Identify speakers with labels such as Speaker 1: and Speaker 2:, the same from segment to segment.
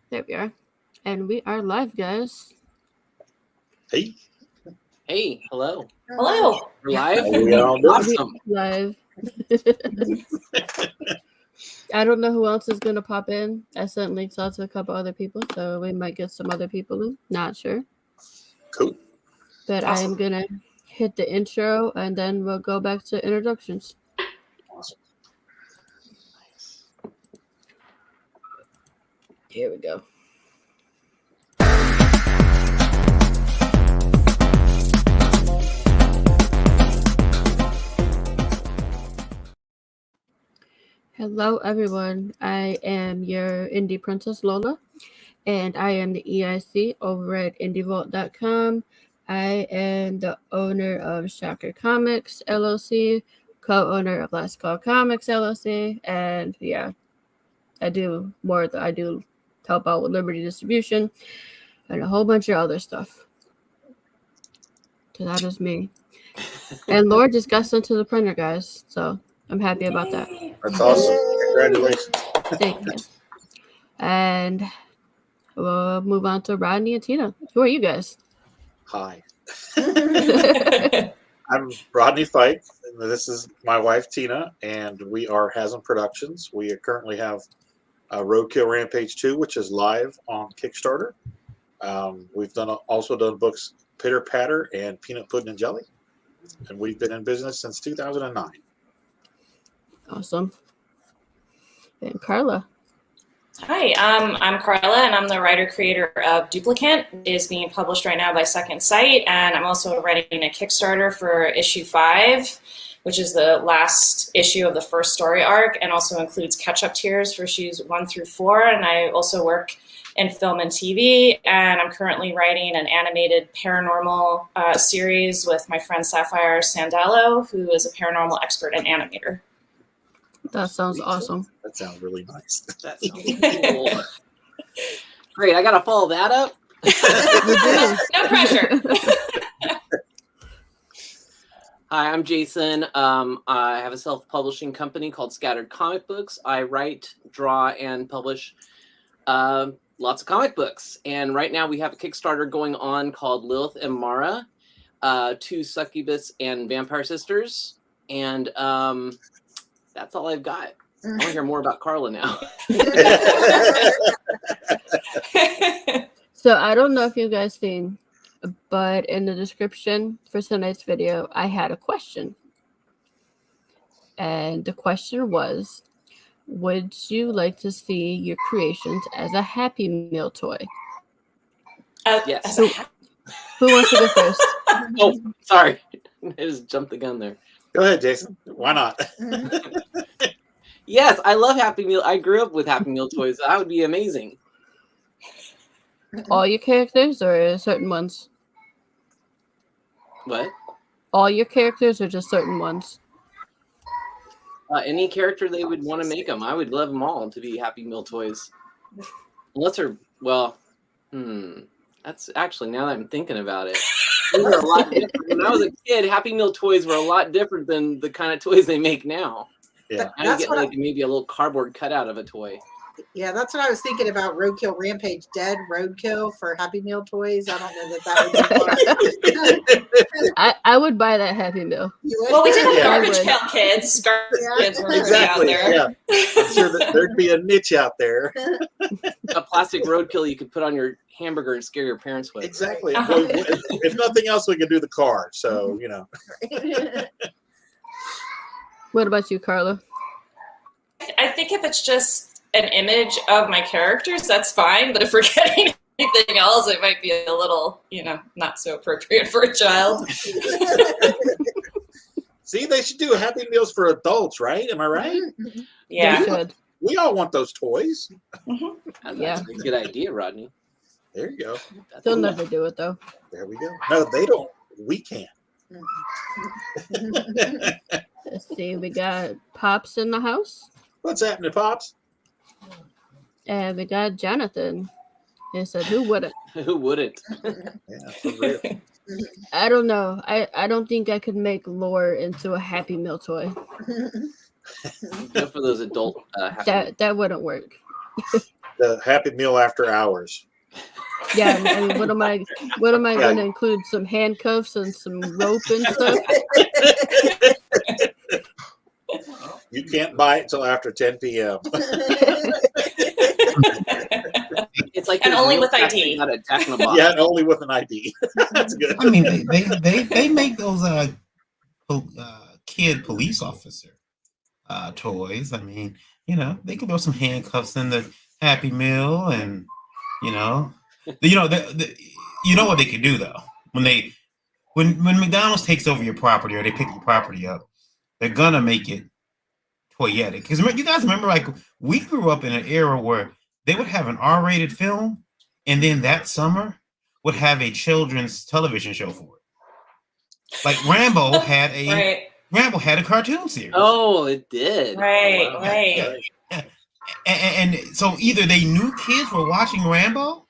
Speaker 1: There we are. And we are live, guys.
Speaker 2: Hey.
Speaker 3: Hey, hello.
Speaker 4: Hello.
Speaker 3: We're live?
Speaker 2: How we all doing?
Speaker 3: Awesome.
Speaker 1: Live. I don't know who else is going to pop in. I sent links out to a couple other people, so we might get some other people in. Not sure.
Speaker 2: Cool.
Speaker 1: But I am
Speaker 4: Awesome.
Speaker 1: going to hit the intro, and then we'll go back to introductions.
Speaker 2: Awesome.
Speaker 1: Here we go. Hello, everyone. I am your indie princess, Lola, and I am the EIC over at indievault.com. I am the owner of Shocker Comics, LLC, co-owner of Last Call Comics, LLC, and yeah, I do help out with Liberty Distribution and a whole bunch of other stuff. So that is me. And Laura just got sent to the printer, guys, so I'm happy about that.
Speaker 2: That's awesome. Congratulations.
Speaker 1: Thank you. And we'll move on to Rodney and Tina. Who are you guys?
Speaker 2: Hi. I'm Rodney Fike, and this is my wife, Tina, and we are Hazzum Productions. We currently have Roadkill Rampage 2, which is live on Kickstarter. We've also done books Pitter Patter and Peanut Pudding and Jelly, and we've been in business since 2009.
Speaker 1: Awesome. And Karla.
Speaker 4: Hi, I'm Karla, and I'm the writer-creator of Duplicant. It is being published right now by Second Sight, and I'm also writing a Kickstarter for issue 5, which is the last issue of the first story arc, and also includes catch-up tiers for issues 1 through 4. And I also work in film and TV, and I'm currently writing an animated paranormal series with my friend Sapphire Sandello, who is a paranormal expert and animator.
Speaker 1: That sounds awesome.
Speaker 2: That sounds really nice.
Speaker 3: That sounds cool. Great, I gotta follow that up.
Speaker 4: No pressure.
Speaker 3: Hi, I'm Jason. I have a self-publishing company called Scattered Comic Books. I write, draw, and publish lots of comic books. And right now we have a Kickstarter going on called Lilith and Mara, 2 succubus and vampire sisters. And that's all I've got. I want to hear more about Karla now.
Speaker 1: So I don't know if you guys seen, but in the description for tonight's video, I had a question. And the question was, would you like to see your creations as a Happy Meal toy?
Speaker 3: Yes.
Speaker 1: Who wants to go first?
Speaker 3: Oh, sorry. I just jumped the gun there.
Speaker 2: Go ahead, Jason. Why not?
Speaker 3: Yes, I love Happy Meal. I grew up with Happy Meal toys. That would be amazing.
Speaker 1: All your characters or certain ones?
Speaker 3: What?
Speaker 1: All your characters or just certain ones?
Speaker 3: Any character they would want to make them. I would love them all to be Happy Meal toys. Unless they're, well, that's actually, now that I'm thinking about it, they were a lot different. When I was a kid, Happy Meal toys were a lot different than the kind of toys they make now.
Speaker 2: Yeah.
Speaker 3: I would get like maybe a little cardboard cutout of a toy.
Speaker 5: Yeah, that's what I was thinking about. Roadkill Rampage Dead Roadkill for Happy Meal toys. I don't know that would be
Speaker 1: I would buy that Happy Meal.
Speaker 5: You would?
Speaker 4: Well, we did have
Speaker 2: Yeah.
Speaker 4: Garbage Pail Kids. Garbage Kids were
Speaker 2: Exactly.
Speaker 4: out there.
Speaker 2: Yeah. I'm sure that there'd be a niche out there.
Speaker 3: A plastic roadkill you could put on your hamburger and scare your parents with.
Speaker 2: Exactly.
Speaker 4: Uh-huh.
Speaker 2: Well, if nothing else, we could do the car. So, you know.
Speaker 1: What about you, Karla?
Speaker 4: I think if it's just an image of my characters, that's fine. But if we're getting anything else, it might be a little, not so appropriate for a child.
Speaker 2: See, they should do Happy Meals for adults, right? Am I right?
Speaker 4: Yeah.
Speaker 1: They should.
Speaker 2: We all want those toys.
Speaker 3: That's
Speaker 1: Yeah.
Speaker 3: a good idea, Rodney.
Speaker 2: There you go.
Speaker 3: That's
Speaker 1: They'll
Speaker 3: cool.
Speaker 1: never do it, though.
Speaker 2: There we go. No, they don't. We can.
Speaker 1: Let's see. We got Pops in the house.
Speaker 2: What's happening, Pops?
Speaker 1: And we got Jonathan. He said, who wouldn't?
Speaker 3: Who wouldn't?
Speaker 2: Yeah, for real.
Speaker 1: I don't know. I don't think I could make Lore into a Happy Meal toy.
Speaker 3: Go for those adult Happy Meal.
Speaker 1: That wouldn't work.
Speaker 2: the Happy Meal after hours.
Speaker 1: Yeah, I mean, what am I
Speaker 2: Yeah.
Speaker 1: going to include? Some handcuffs and some rope and stuff?
Speaker 2: You can't buy it till after 10 p.m.
Speaker 3: It's like
Speaker 4: And
Speaker 3: those
Speaker 4: only
Speaker 3: milk
Speaker 4: with
Speaker 3: packs
Speaker 4: ID.
Speaker 3: they got at Jack in the Box.
Speaker 2: Yeah, only with an ID. That's good.
Speaker 6: I mean, they make those kid police officer toys. I mean, they can throw some handcuffs in the Happy Meal, and you know what they could do though when McDonald's takes over your property or they pick your property up, they're gonna make it toyetic. Because you guys remember, like, we grew up in an era where they would have an R-rated film, and then that summer would have a children's television show for it. Like Rambo had a cartoon series.
Speaker 3: Oh, it did.
Speaker 4: Right,
Speaker 3: Oh, wow.
Speaker 4: right.
Speaker 6: Yeah. And so either they knew kids were watching Rambo,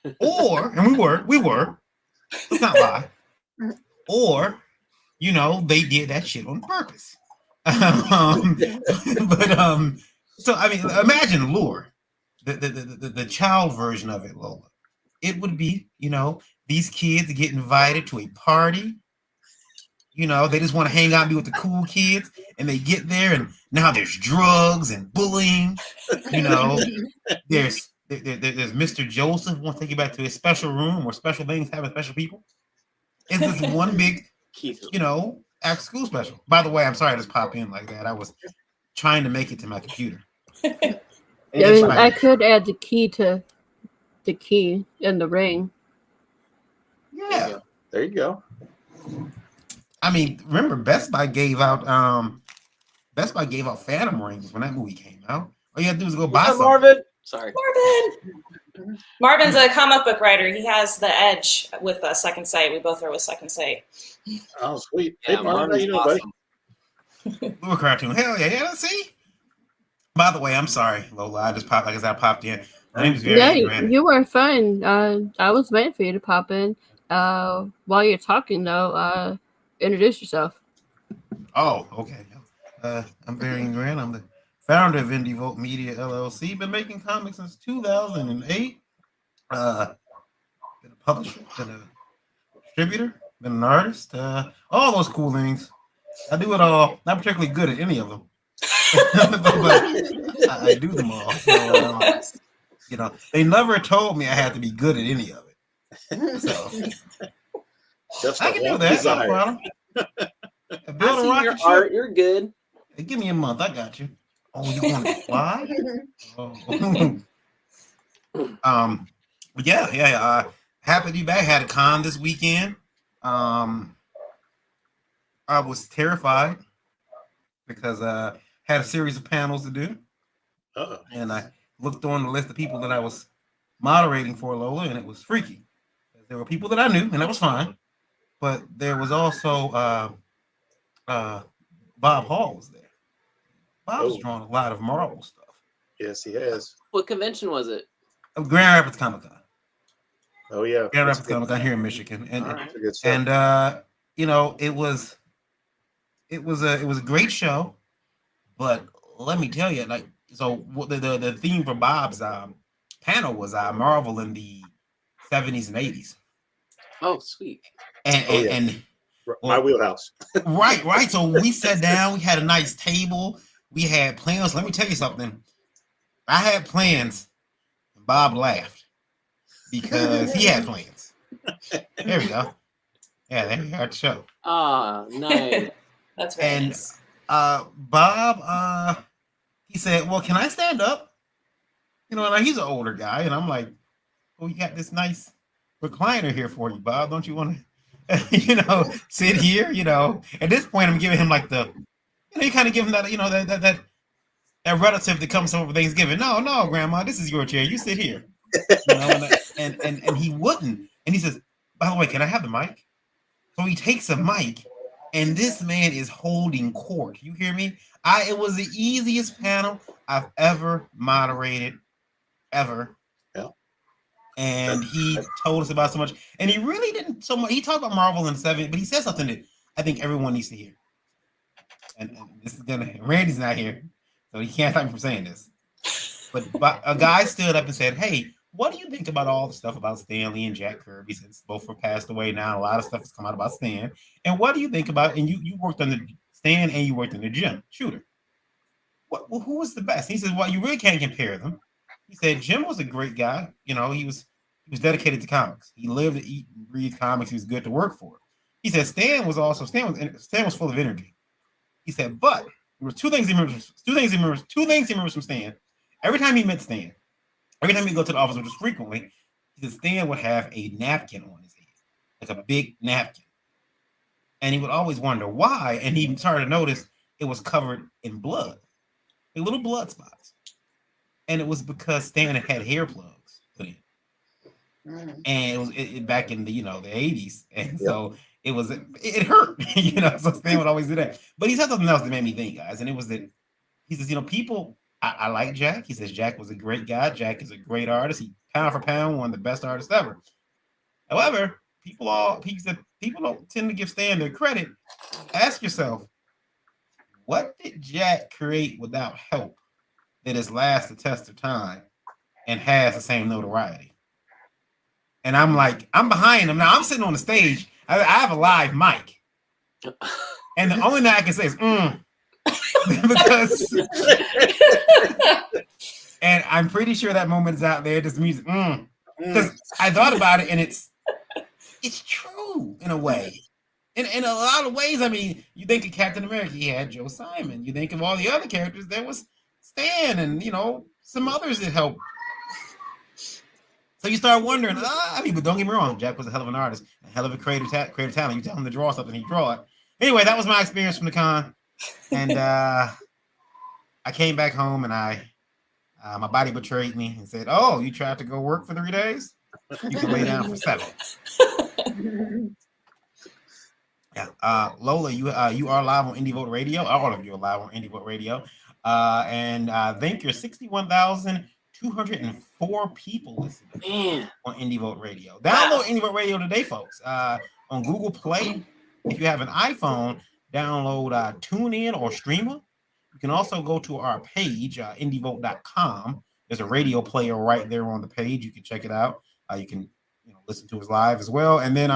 Speaker 6: and we were, let's not lie, or they did that shit on purpose. So I mean, imagine Lure, the child version of it, Lola. It would be, these kids get invited to a party. They just want to hang out and be with the cool kids, and they get there, and now there's drugs and bullying. There's Mr. Joseph wants to take you back to his special room where special things happen, special people. It's this one big, after school special. By the way, I'm sorry I just popped in like that. I was trying to make it to my computer.
Speaker 1: Yeah, I mean, I could add the key in the ring.
Speaker 6: Yeah.
Speaker 2: There you go.
Speaker 6: I mean, remember Best Buy gave out Phantom rings when that movie came out. All you had to do was go buy some.
Speaker 3: Marvin. Sorry.
Speaker 4: Marvin's a comic book writer. He has the edge with Second Sight. We both are with Second Sight.
Speaker 2: Oh, sweet.
Speaker 3: Yeah,
Speaker 2: Hey, Marvin, how you doing,
Speaker 3: awesome.
Speaker 2: buddy?
Speaker 6: Little cartoon. Hell yeah, yeah, see? By the way, I'm sorry, Lola. I just popped, like I said, I popped in. My name is very ignorant.
Speaker 1: You were fine. I was waiting for you to pop in. While you're talking, though, introduce yourself.
Speaker 6: Oh, okay. I'm very ignorant. I'm the founder of Indie Vote Media LLC. Been making comics since 2008. Been a publisher, been a distributor, been an artist. All those cool things. I do it all. Not particularly good at any of them, but I do them all. So, they never told me I had to be good at any of it. So
Speaker 2: Just
Speaker 6: I
Speaker 2: a
Speaker 6: can do
Speaker 2: one
Speaker 6: that. No
Speaker 2: desire.
Speaker 6: problem.
Speaker 3: I see your art. You're good.
Speaker 6: Hey, give me a month. I got you. Oh, you want to fly? Oh. But yeah. Happy to be back. Had a con this weekend. I was terrified because had a series of panels to do, and I looked on the list of people that I was moderating for, Lola, and it was freaky. There were people that I knew, and that was fine. But there was also Bob Hall was there. Bob's drawn a lot of Marvel stuff.
Speaker 2: Yes, he has.
Speaker 3: What convention was it?
Speaker 6: Grand Rapids Comic Con.
Speaker 2: Oh yeah,
Speaker 6: Grand Rapids Comic Con here in Michigan, and it was a great show. But let me tell you, the theme for Bob's panel was Marvel in the 70s and 80s.
Speaker 3: Oh, sweet.
Speaker 6: And
Speaker 2: my wheelhouse.
Speaker 6: Right. So we sat down. We had a nice table. We had plans. Let me tell you something. I had plans, and Bob laughed because he had plans. There we go. Yeah, there you are at the show.
Speaker 3: Nice.
Speaker 4: That's very
Speaker 6: And
Speaker 4: nice.
Speaker 6: Bob, he said, "Well, can I stand up?" He's an older guy, and I'm like, "Oh, you got this nice recliner here for you, Bob. Don't you want to, sit here?" At this point, I'm giving him like you kind of give him that, that relative that comes over Thanksgiving. No, Grandma, this is your chair. You sit here. And he wouldn't. And he says, "By the way, can I have the mic?" So he takes a mic, and this man is holding court. You hear me? It was the easiest panel I've ever moderated, ever.
Speaker 2: Yeah.
Speaker 6: And he told us about so much. And he really didn't so much. He talked about Marvel in 7, but he said something that I think everyone needs to hear. And this is Randy's not here, so he can't stop me from saying this. But a guy stood up and said, "Hey, what do you think about all the stuff about Stan Lee and Jack Kirby, since both were passed away now? A lot of stuff has come out about Stan. And what do you think about?" And you worked on the Stan and you worked in the gym shooter. Who was the best? He said, "Well, you really can't compare them." He said Jim was a great guy. You know, he was dedicated to comics. He lived to eat and breathe comics. He was good to work for. He said Stan was full of energy. He said, but there were two things he remembers from Stan. Every time he met Stan, every time he'd go to the office, which was frequently, he said Stan would have a napkin on his head, like a big napkin. And he would always wonder why. And he started to notice it was covered in blood, like little blood spots. And it was because Stan had hair plugs put in. And it was back in the the 80s. And so it hurt, so Stan would always do that. But he said something else that made me think, guys, and it was that he says, people, I like Jack. He says Jack was a great guy. Jack is a great artist. He pound for pound one of the best artists ever. However, people don't tend to give Stan their credit. Ask yourself, what did Jack create without help that has lasted the test of time and has the same notoriety? And I'm like, I'm behind him. Now I'm sitting on the stage. I have a live mic. And the only thing I can say is, because, and I'm pretty sure that moment is out there, this music, because I thought about it and it's true in a way. In a lot of ways, I mean, you think of Captain America, he had Joe Simon. You think of all the other characters, there was Stan and, some others that helped. So you start wondering, but don't get me wrong, Jack was a hell of an artist, a hell of a creative talent. You tell him to draw something, he draw it. Anyway, that was my experience from the con. And I came back home and my body betrayed me and said, "Oh, you tried to go work for 3 days? You can lay down for 7. Yeah. Lola, you are live on Indie Vote Radio. All of you are live on Indie Vote Radio. And I think you're 61,204 people listening on Indie Vote Radio. Download Indie Vote Radio today, folks. On Google Play. If you have an iPhone, download TuneIn or Streamer. You can also go to our page, indievote.com. There's a radio player right there on the page. You can check it out. You can listen to us live as well. And then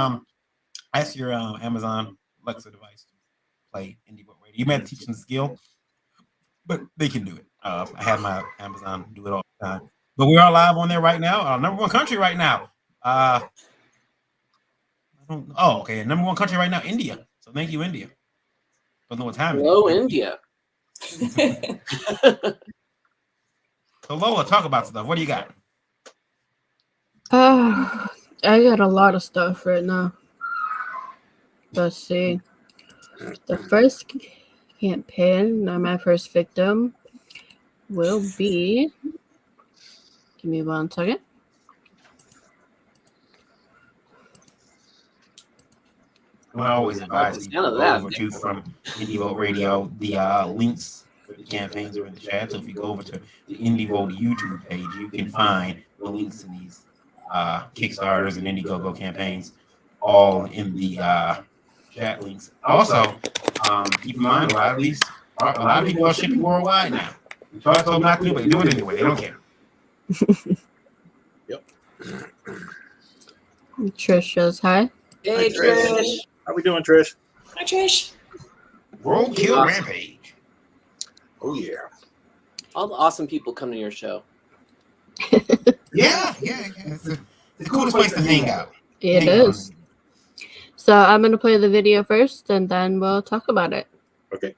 Speaker 6: ask your Amazon Alexa device to play Indie Vote Radio. You may have to teach them the skill, but they can do it. I have my Amazon do it all the time. But we are live on there right now. Number 1 country right now. Okay. Number 1 country right now, India. So thank you, India. Don't know what time it is.
Speaker 3: Hello, India.
Speaker 6: So Lola, talk about stuff. What do you got?
Speaker 1: I got a lot of stuff right now. Let's see. The first campaign, my first victim, will be. Give me 1 second.
Speaker 6: I always advise people to go over to from Indie Vote Radio. The links for the campaigns are in the chat. So if you go over to the Indie Vote YouTube page, you can find the links to these Kickstarters and Indiegogo campaigns all in the chat links. Also, keep in mind a lot of people are shipping worldwide now. We try to tell them not to, but they do it anyway. They don't care.
Speaker 2: Yep.
Speaker 1: Trish says hi.
Speaker 3: Hey, Trish.
Speaker 2: How we doing, Trish?
Speaker 4: Hi, Trish.
Speaker 6: Roadkill Rampage.
Speaker 2: Oh yeah.
Speaker 3: All the awesome people come to your show.
Speaker 6: Yeah. It's the coolest place to hang out.
Speaker 1: It is. So I'm going to play the video first, and then we'll talk about it.
Speaker 2: Okay.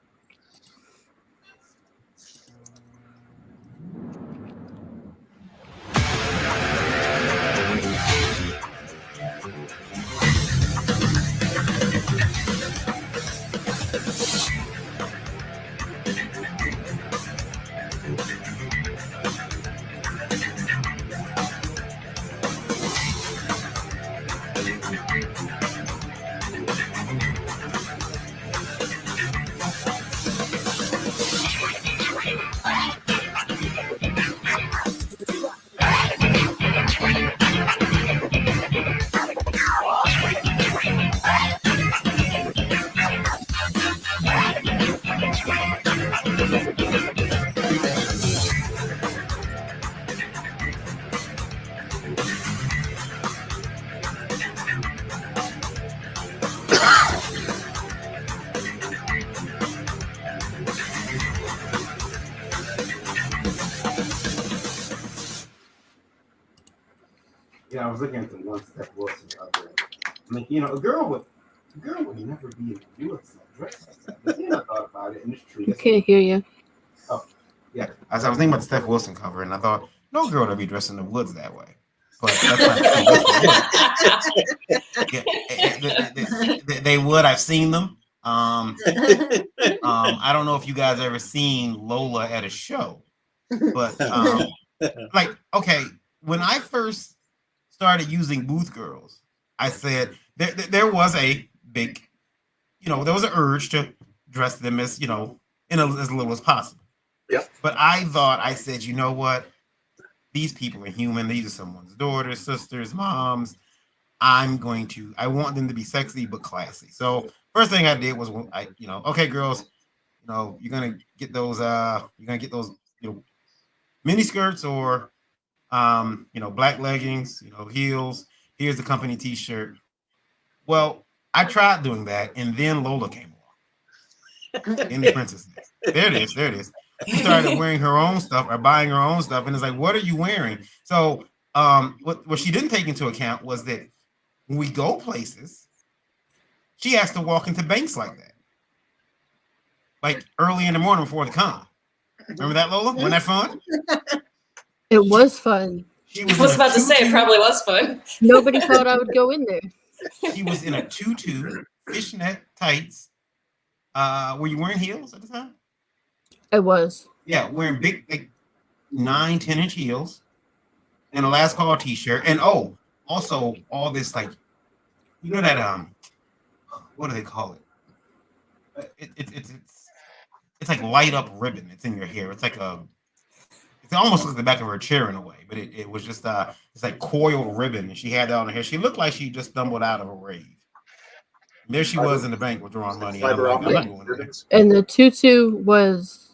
Speaker 6: Yeah, I was looking at the one Steph Wilson the other day. I mean, you know, a girl would never be able to do it dress like that. But then I thought about it, and it's true.
Speaker 1: I can't hear you.
Speaker 6: Oh, yeah. I was thinking about the Steph Wilson cover, and I thought no girl would be dressed in the woods that way. But that's not true. Yeah, they would. I've seen them. I don't know if you guys ever seen Lola at a show, but like, okay, when I first started using booth girls, I said there was a big, you know, there was an urge to dress them as, you know, in as little as possible.
Speaker 2: Yep.
Speaker 6: But I said, you know what? These people are human. These are someone's daughters, sisters, moms. I want them to be sexy but classy. So first thing I did was okay, girls, you know, you're gonna get those you know, mini skirts or you know, black leggings, you know, heels. Here's the company t-shirt. Well, I tried doing that, and then Lola came along. In the princess. There it is. She started wearing her own stuff or buying her own stuff, and it's like, what are you wearing? So what she didn't take into account was that when we go places, she has to walk into banks like that. Like early in the morning before the con. Remember that, Lola? Wasn't that fun?
Speaker 1: It was fun.
Speaker 4: I was about to say it probably was fun.
Speaker 1: Nobody thought I would go in there.
Speaker 6: She was in a tutu, fishnet tights. Were you wearing heels at the time?
Speaker 1: I was.
Speaker 6: Yeah, wearing big, like 9-10 inch heels and a last call t-shirt. And also all this, like, you know that what do they call it? It's like light up ribbon. It's in your hair. It's like it almost looks like the back of her chair in a way, but it was just it's like coiled ribbon, and she had that on her hair. She looked like she just stumbled out of a rave. And there she was in the bank withdrawing money. And I'm not going there.
Speaker 1: And the tutu was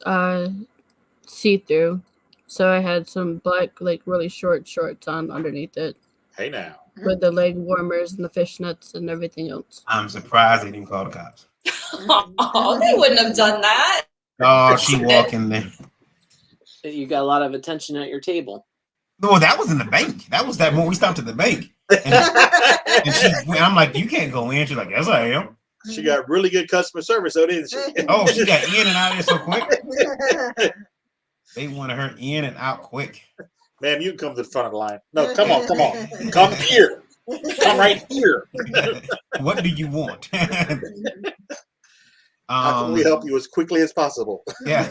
Speaker 1: see-through, so I had some black, like really short shorts on underneath it.
Speaker 2: Hey now.
Speaker 1: With the leg warmers and the fishnets and everything else.
Speaker 6: I'm surprised they didn't call the cops.
Speaker 4: Oh, they wouldn't have done that.
Speaker 6: Oh, she walked in there.
Speaker 3: You got a lot of attention at your table.
Speaker 6: No, that was in the bank. That was that when we stopped at the bank. And I'm like, you can't go in. She's like, yes, I am.
Speaker 2: She got really good customer service, though, didn't she?
Speaker 6: Oh, she got in and out of there so quick. They wanted her in and out quick.
Speaker 2: Ma'am, you can come to the front of the line. No, come on. Come here. Come right here.
Speaker 6: What do you want?
Speaker 2: How can we help you as quickly as possible?
Speaker 6: Yeah.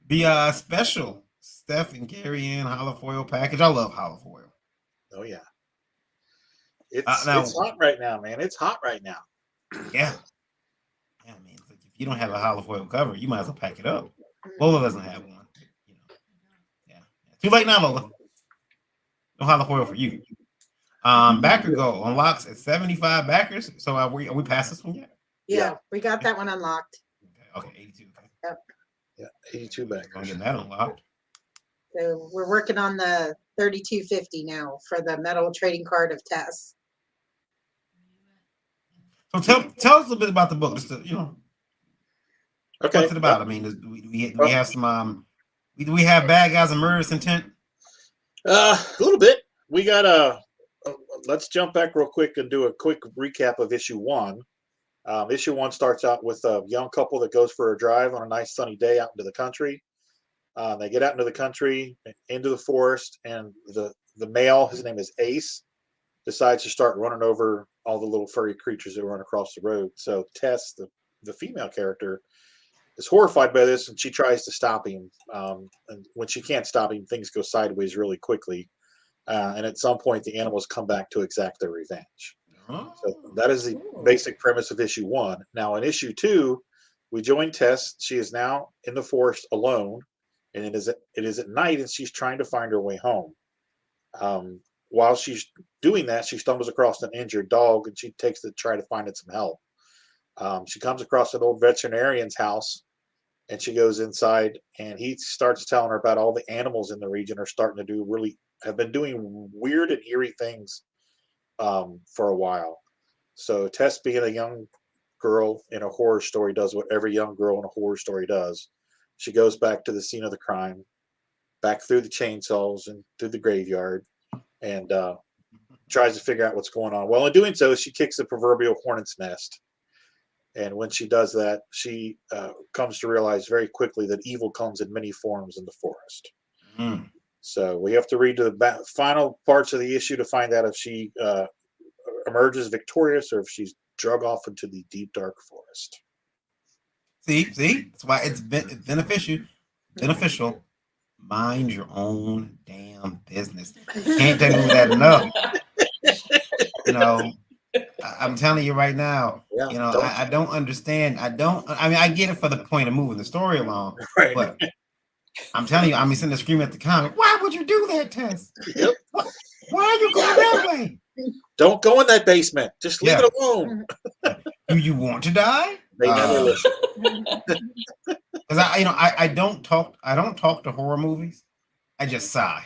Speaker 6: The special Steph and Carrie Ann holofoil package. I love holofoil.
Speaker 2: Oh yeah. It's hot right now, man. It's hot right now.
Speaker 6: Yeah. Yeah, I mean, if you don't have a holofoil cover, you might as well pack it up. Lola doesn't have one. You know. Yeah. Too late now, Lola. No holofoil for you. Backer Go unlocks at 75 backers. So are we past this one yet?
Speaker 5: Yeah, we got that one unlocked.
Speaker 6: Okay, 82. Okay.
Speaker 5: Yep.
Speaker 2: Yeah, 82 backers.
Speaker 6: I'm getting that unlocked.
Speaker 5: So we're working on the 3250 now for the metal trading card of Tess.
Speaker 6: So tell us a little bit about the book. Just to, you know,
Speaker 2: okay.
Speaker 6: What's it about? I mean, we have some we have bad guys and murderous intent.
Speaker 2: A little bit. We got let's jump back real quick and do a quick recap of issue 1. Issue 1 starts out with a young couple that goes for a drive on a nice sunny day out into the country. They get out into the country, into the forest, and the male, his name is Ace, decides to start running over all the little furry creatures that run across the road. So Tess, the female character, is horrified by this, and she tries to stop him. And when she can't stop him, things go sideways really quickly. And at some point, the animals come back to exact their revenge. So that is the basic premise of issue 1. Now, in issue 2, we join Tess. She is now in the forest alone, and it is at night, and she's trying to find her way home. While she's doing that, she stumbles across an injured dog, and she takes to try to find it some help. She comes across an old veterinarian's house, and she goes inside, and he starts telling her about all the animals in the region are starting to have been doing weird and eerie things for a while. So Tess, being a young girl in a horror story, does what every young girl in a horror story does. She goes back to the scene of the crime, back through the chainsaws and through the graveyard, and tries to figure out what's going on. Well, in doing so, she kicks the proverbial hornet's nest. And when she does that, she comes to realize very quickly that evil comes in many forms in the forest.
Speaker 6: Mm.
Speaker 2: So we have to read to the final parts of the issue to find out if she emerges victorious or if she's drug off into the deep, dark forest.
Speaker 6: See, that's why it's beneficial. Mind your own damn business. Can't tell you that enough. You know, I'm telling you right now.
Speaker 2: Yeah,
Speaker 6: you know, I don't understand. I mean, I get it for the point of moving the story along,
Speaker 2: Right.
Speaker 6: but I'm telling you, I'm sitting there screaming at the comic. Why would you do that, Tess?
Speaker 2: Yep.
Speaker 6: Why are you going that way?
Speaker 2: Don't go in that basement. Just leave it alone.
Speaker 6: Do you want to die?
Speaker 2: They never listen.
Speaker 6: Because I don't talk to horror movies. I just sigh.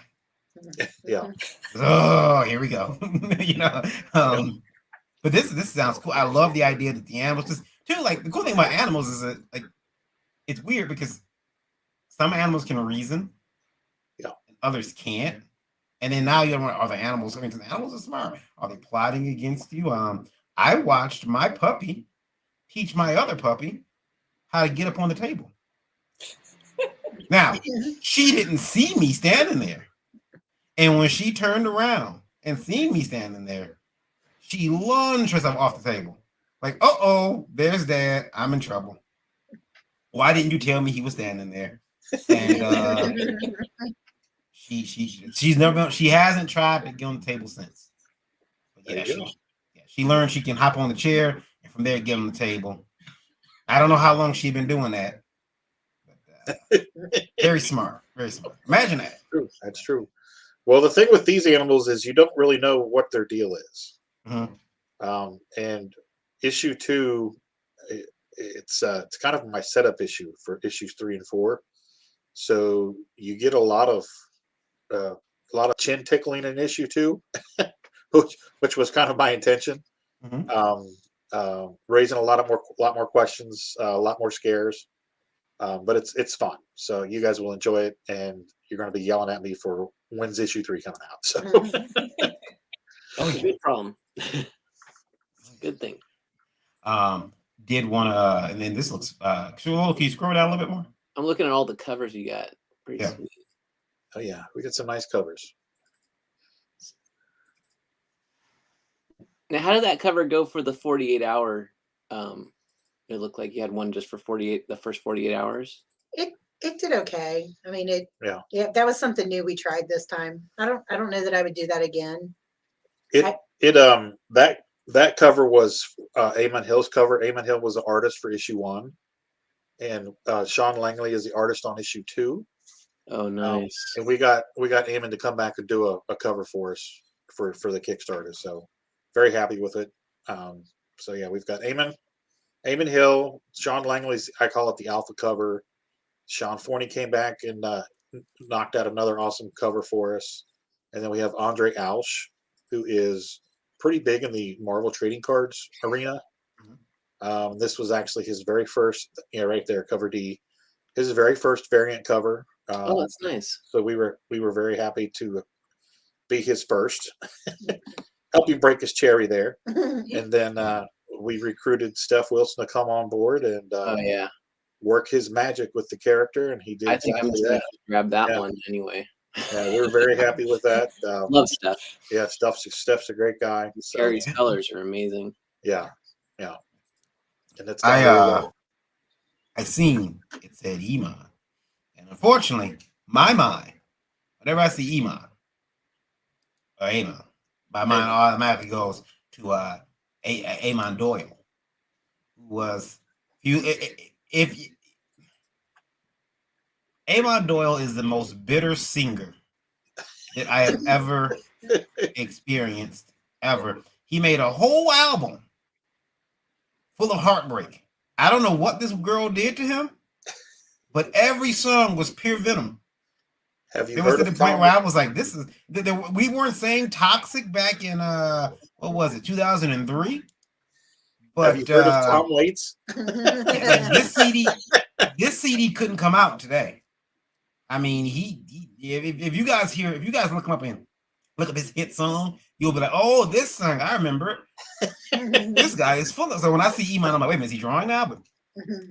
Speaker 2: Yeah.
Speaker 6: Oh, here we go. But this sounds cool. I love the idea that the animals just too. Like the cool thing about animals is that like it's weird because some animals can reason,
Speaker 2: yeah,
Speaker 6: and others can't. And then now you're wondering, are the animals? I mean, the animals are smart. Are they plotting against you? I watched my puppy teach my other puppy how to get up on the table. Now, she didn't see me standing there. And when she turned around and seen me standing there, she lunged herself off the table. Like, there's Dad. I'm in trouble. Why didn't you tell me he was standing there? And she hasn't tried to get on the table since. But yeah, she learned she can hop on the chair and from there get on the table. I don't know how long she's been doing that. But, very smart. Very smart. Imagine that.
Speaker 2: That's true. Well, the thing with these animals is you don't really know what their deal is.
Speaker 6: Mm-hmm.
Speaker 2: And issue 2, it's kind of my setup issue for issues 3 and 4. So you get a lot of chin tickling in issue 2, which was kind of my intention.
Speaker 6: Mm-hmm.
Speaker 2: Raising a lot more questions, a lot more scares. But it's fun. So you guys will enjoy it, and you're going to be yelling at me for when's issue 3 coming out. So
Speaker 3: good problem. Good thing.
Speaker 6: Did want to, and then this looks. Can you scroll down a little bit more?
Speaker 3: I'm looking at all the covers you got. Pretty sweet.
Speaker 2: Oh yeah, we got some nice covers.
Speaker 3: Now, how did that cover go for the 48-hour? It looked like you had one just for the first 48 hours.
Speaker 5: It did okay. I mean, yeah, that was something new we tried this time. I don't know that I would do that again.
Speaker 2: That cover was Eamon Hill's cover. Eamon Hill was the artist for issue 1, and Sean Langley is the artist on issue 2.
Speaker 3: Oh, nice.
Speaker 2: And we got Eamon to come back and do a cover for us for the Kickstarter. So very happy with it. So yeah, we've got Eamon Hill, Sean Langley's, I call it the alpha cover. Sean Forney came back and knocked out another awesome cover for us. And then we have Andre Ausch, who is pretty big in the Marvel trading cards arena. This was actually his very first, right there, cover D, his very first variant cover.
Speaker 3: Oh, that's nice.
Speaker 2: So we were very happy to be his first, help him break his cherry there. And then we recruited Steph Wilson to come on board and work his magic with the character, and he did.
Speaker 3: I think I'm just gonna grab that one anyway.
Speaker 2: Yeah, we're very happy with that.
Speaker 3: Love Steph.
Speaker 2: Yeah, Steph's a great guy. So,
Speaker 3: Gary's colors are amazing.
Speaker 2: Yeah, and it's
Speaker 6: I seen it said Iman, and unfortunately, my mind, whenever I see Iman or Amon, my mind automatically goes to Amon Doyle, who was Amon Doyle is the most bitter singer that I have ever experienced, ever. He made a whole album full of heartbreak. I don't know what this girl did to him, but every song was pure venom.
Speaker 2: Have you
Speaker 6: it
Speaker 2: heard
Speaker 6: was to
Speaker 2: of
Speaker 6: the point
Speaker 2: Tom?
Speaker 6: where I was like, "This is." We weren't saying toxic back in what was it, 2003? But
Speaker 2: have you heard of Tom Waits?
Speaker 6: like this CD couldn't come out today. I mean, if you guys look him up and look up his hit song, you'll be like, oh, this song, I remember it. This guy is full of. So when I see Iman, I'm like, wait a minute, is he drawing now? But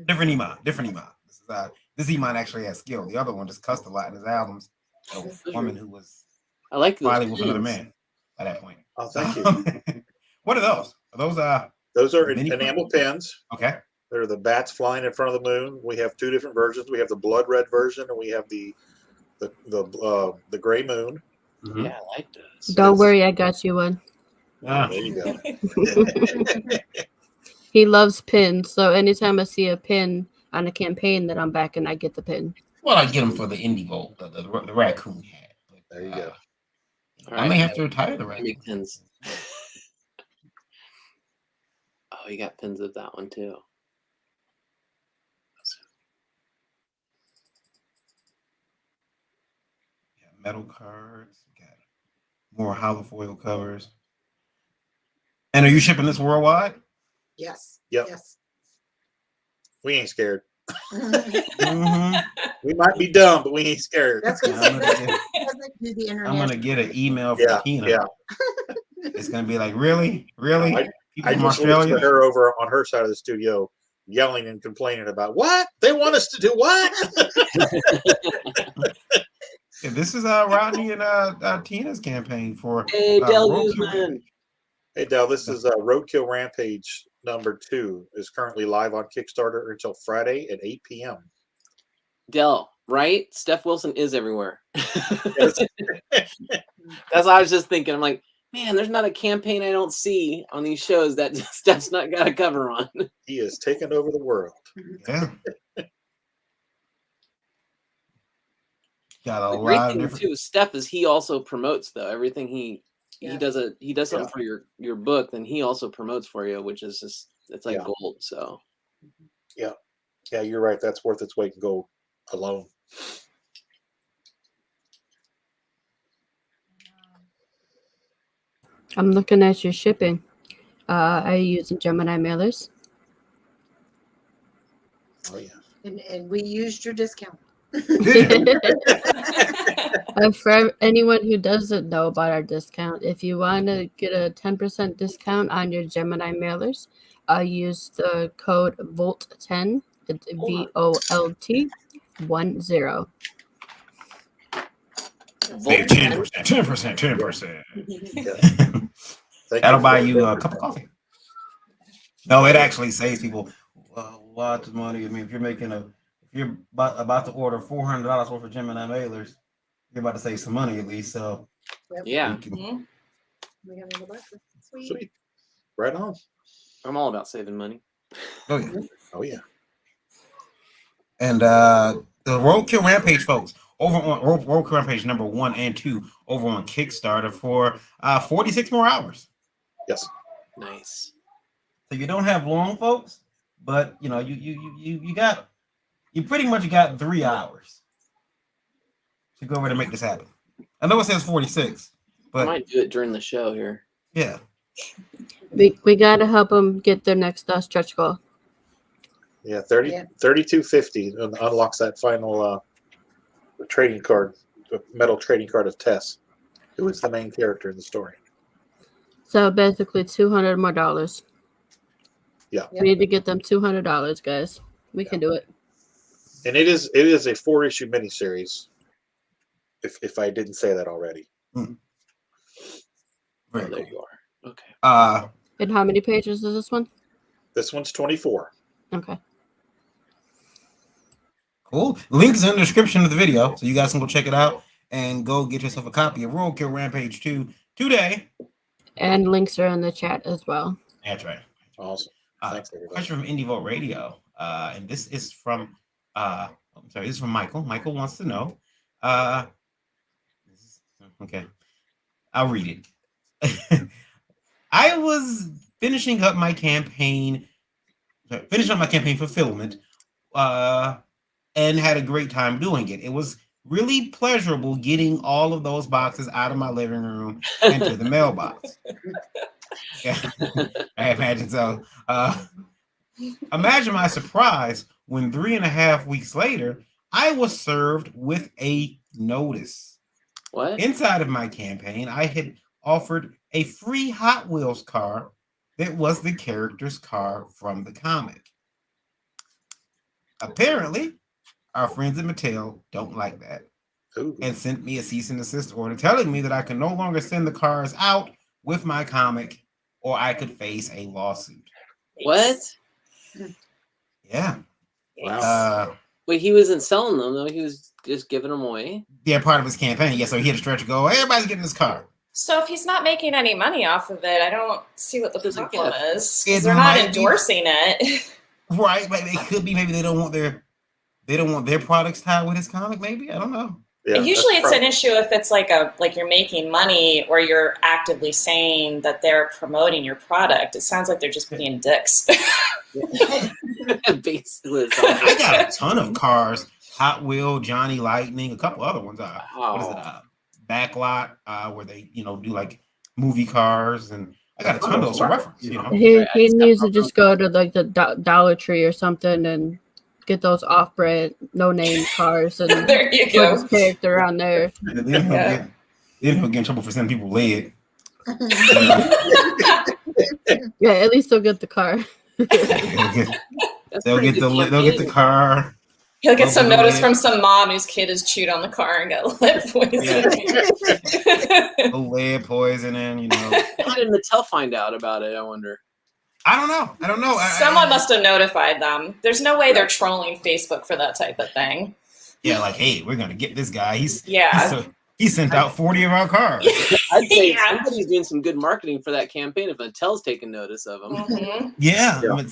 Speaker 6: different Iman. This Iman actually has skill. The other one just cussed a lot in his albums. A woman who was
Speaker 3: I like
Speaker 6: finally
Speaker 3: those
Speaker 6: with another
Speaker 3: pins.
Speaker 6: man by that point.
Speaker 2: Oh, thank you.
Speaker 6: What are those? Are
Speaker 2: Those are
Speaker 6: mini
Speaker 2: enamel pins.
Speaker 6: okay?
Speaker 2: They're the bats flying in front of the moon. We have two different versions. We have the blood red version, and we have the gray moon.
Speaker 6: Mhm.
Speaker 3: Yeah, I like those.
Speaker 1: Don't worry, I got you one.
Speaker 6: Ah.
Speaker 2: There you go.
Speaker 1: He loves pins, so anytime I see a pin on a campaign that I'm backing, I get the pin.
Speaker 6: Well, I get them for the indie Volt, the raccoon hat. But,
Speaker 2: There you go.
Speaker 3: All
Speaker 6: I
Speaker 3: right,
Speaker 6: may have to retire the
Speaker 3: I
Speaker 6: raccoon.
Speaker 3: make pins. Oh, you got pins of that one too.
Speaker 6: Got metal cards. Got more hollow foil covers. And are you shipping this worldwide?
Speaker 5: Yes.
Speaker 2: Yep.
Speaker 5: Yes.
Speaker 2: We ain't scared.
Speaker 6: Mm-hmm.
Speaker 2: We might be dumb, but we ain't scared.
Speaker 5: That's
Speaker 6: Yeah, I'm gonna get-
Speaker 5: doesn't do the
Speaker 6: I'm gonna
Speaker 5: international.
Speaker 6: get an email from
Speaker 2: Yeah,
Speaker 6: Tina.
Speaker 2: yeah.
Speaker 6: It's gonna be like, really? People
Speaker 2: I
Speaker 6: from
Speaker 2: just looked
Speaker 6: Australia?
Speaker 2: at her over on her side of the studio, yelling and complaining about what they want us to do. What?
Speaker 6: Yeah, this is Rodney and Tina's campaign for
Speaker 3: Hey, Del
Speaker 6: Roadkill
Speaker 3: Usman.
Speaker 6: Rampage.
Speaker 2: Hey, Del, this is Roadkill Rampage #2 is currently live on Kickstarter until Friday at 8 p.m.
Speaker 3: Del, right? Steph Wilson is everywhere.
Speaker 2: Yes.
Speaker 3: That's what I was just thinking. I'm like, man, there's not a campaign I don't see on these shows that Steph's not got a cover on.
Speaker 2: He is taking over the world.
Speaker 6: Yeah. Got a
Speaker 3: The great
Speaker 6: lot of
Speaker 3: thing
Speaker 6: different.
Speaker 3: too, Steph, is he also promotes though everything he
Speaker 5: Yeah.
Speaker 3: does something
Speaker 2: Yeah.
Speaker 3: for your book, then he also promotes for you, which is just it's like
Speaker 2: Yeah.
Speaker 3: gold. So
Speaker 2: Yeah, you're right. That's worth its weight in gold alone.
Speaker 1: I'm looking at your shipping. Are you using Gemini mailers?
Speaker 2: Oh yeah.
Speaker 5: And we used your discount.
Speaker 1: For anyone who doesn't know about our discount, if you want to get a 10% discount on your Gemini mailers, use the code VOLT10. It's VOLT 10.
Speaker 6: Save 10%, 10%.
Speaker 2: Thank
Speaker 6: That'll
Speaker 2: you
Speaker 6: buy
Speaker 2: for
Speaker 6: you
Speaker 2: that.
Speaker 6: a cup of coffee. No, it actually saves people lots of money. I mean, if you're about to order $400 worth of Gemini mailers, you're about to save some money at least. So
Speaker 3: yeah,
Speaker 6: you can-
Speaker 5: We have another box. Sweet.
Speaker 2: Sweet. Right on.
Speaker 3: I'm all about saving money.
Speaker 6: oh yeah.
Speaker 2: Oh yeah.
Speaker 6: And the Roadkill Rampage folks over on Roadkill Rampage #1 and 2 over on Kickstarter for 46 more hours.
Speaker 2: Yes.
Speaker 3: Nice.
Speaker 6: So you don't have long, folks, but you know you pretty much got 3 hours to go over to make this happen. I know it says 46,
Speaker 3: I
Speaker 6: but
Speaker 3: might do it during the show here.
Speaker 6: yeah,
Speaker 1: We got to help them get their next stretch goal.
Speaker 2: Yeah,
Speaker 5: Yeah.
Speaker 2: 3250 unlocks that final the trading card, the metal trading card of Tess, who is the main character in the story.
Speaker 1: So basically $200 more.
Speaker 2: Yeah.
Speaker 1: We need to get them $200, guys. We can do it.
Speaker 2: And it is a 4-issue miniseries. If I didn't say that already.
Speaker 6: very
Speaker 3: There
Speaker 6: cool.
Speaker 3: you are. Okay.
Speaker 1: And how many pages is this one?
Speaker 2: This one's 24.
Speaker 1: Okay.
Speaker 6: Cool. Links in the description of the video, so you guys can go check it out and go get yourself a copy of Roadkill Rampage 2 today.
Speaker 1: And links are in the chat as well.
Speaker 6: That's right.
Speaker 2: Awesome. Thanks, everybody.
Speaker 6: Question from Indie Vote Radio, and this is from this is from Michael. Michael wants to know. Okay, I'll read it. I was finishing up my campaign fulfillment, and had a great time doing it. It was really pleasurable getting all of those boxes out of my living room into the mailbox. Yeah, I imagine so. Imagine my surprise when 3.5 weeks later, I was served with a notice.
Speaker 3: What?
Speaker 6: Inside of my campaign, I had offered a free Hot Wheels car that was the character's car from the comic. Apparently, our friends at Mattel don't like that and sent me a cease and desist order telling me that I can no longer send the cars out with my comic or I could face a lawsuit.
Speaker 3: What?
Speaker 6: Yeah.
Speaker 2: Wow.
Speaker 3: Wait, he wasn't selling them though. He was just giving them away.
Speaker 6: Yeah, part of his campaign. Yeah, so he had a stretch to go. Everybody's getting this car.
Speaker 4: So if he's not making any money off of it, I don't see what the problem is.
Speaker 6: It
Speaker 4: They're not
Speaker 6: might be-
Speaker 4: endorsing it.
Speaker 6: Right, but it could be maybe they don't want their products tied with his comic. Maybe I don't know.
Speaker 2: Yeah,
Speaker 4: Usually
Speaker 2: that's
Speaker 4: it's an issue if it's like you're making money or you're actively saying that they're promoting your product. It sounds like they're just being dicks.
Speaker 3: Basically, it's
Speaker 6: I got a ton of cars. Hot Wheel, Johnny Lightning, a couple other ones. What is it? Backlot, where they do like movie cars, and I got a ton of those for reference.
Speaker 1: He needs to just go to like the Dollar Tree or something and get those off-brand, no-name cars and
Speaker 4: There you
Speaker 1: put
Speaker 4: go.
Speaker 1: his character on there.
Speaker 6: Then he'll get in trouble for sending people lead.
Speaker 1: Yeah, at least they'll get the car.
Speaker 6: They'll get the car.
Speaker 4: He'll get some
Speaker 6: Open
Speaker 4: notice
Speaker 6: lid.
Speaker 4: from some mom whose kid has chewed on the car and got lead poisoning.
Speaker 6: Lead poisoning,
Speaker 3: How did Mattel find out about it? I wonder.
Speaker 6: I don't know.
Speaker 4: Someone must have notified them. There's no way they're trolling Facebook for that type of thing.
Speaker 6: Yeah, like, hey, we're gonna get this guy. He sent out 40 of our cars.
Speaker 3: I'd say
Speaker 4: Yeah.
Speaker 3: somebody's doing some good marketing for that campaign if Mattel's taking notice of them.
Speaker 4: Mhm.
Speaker 6: Yeah.
Speaker 2: Yeah.
Speaker 6: But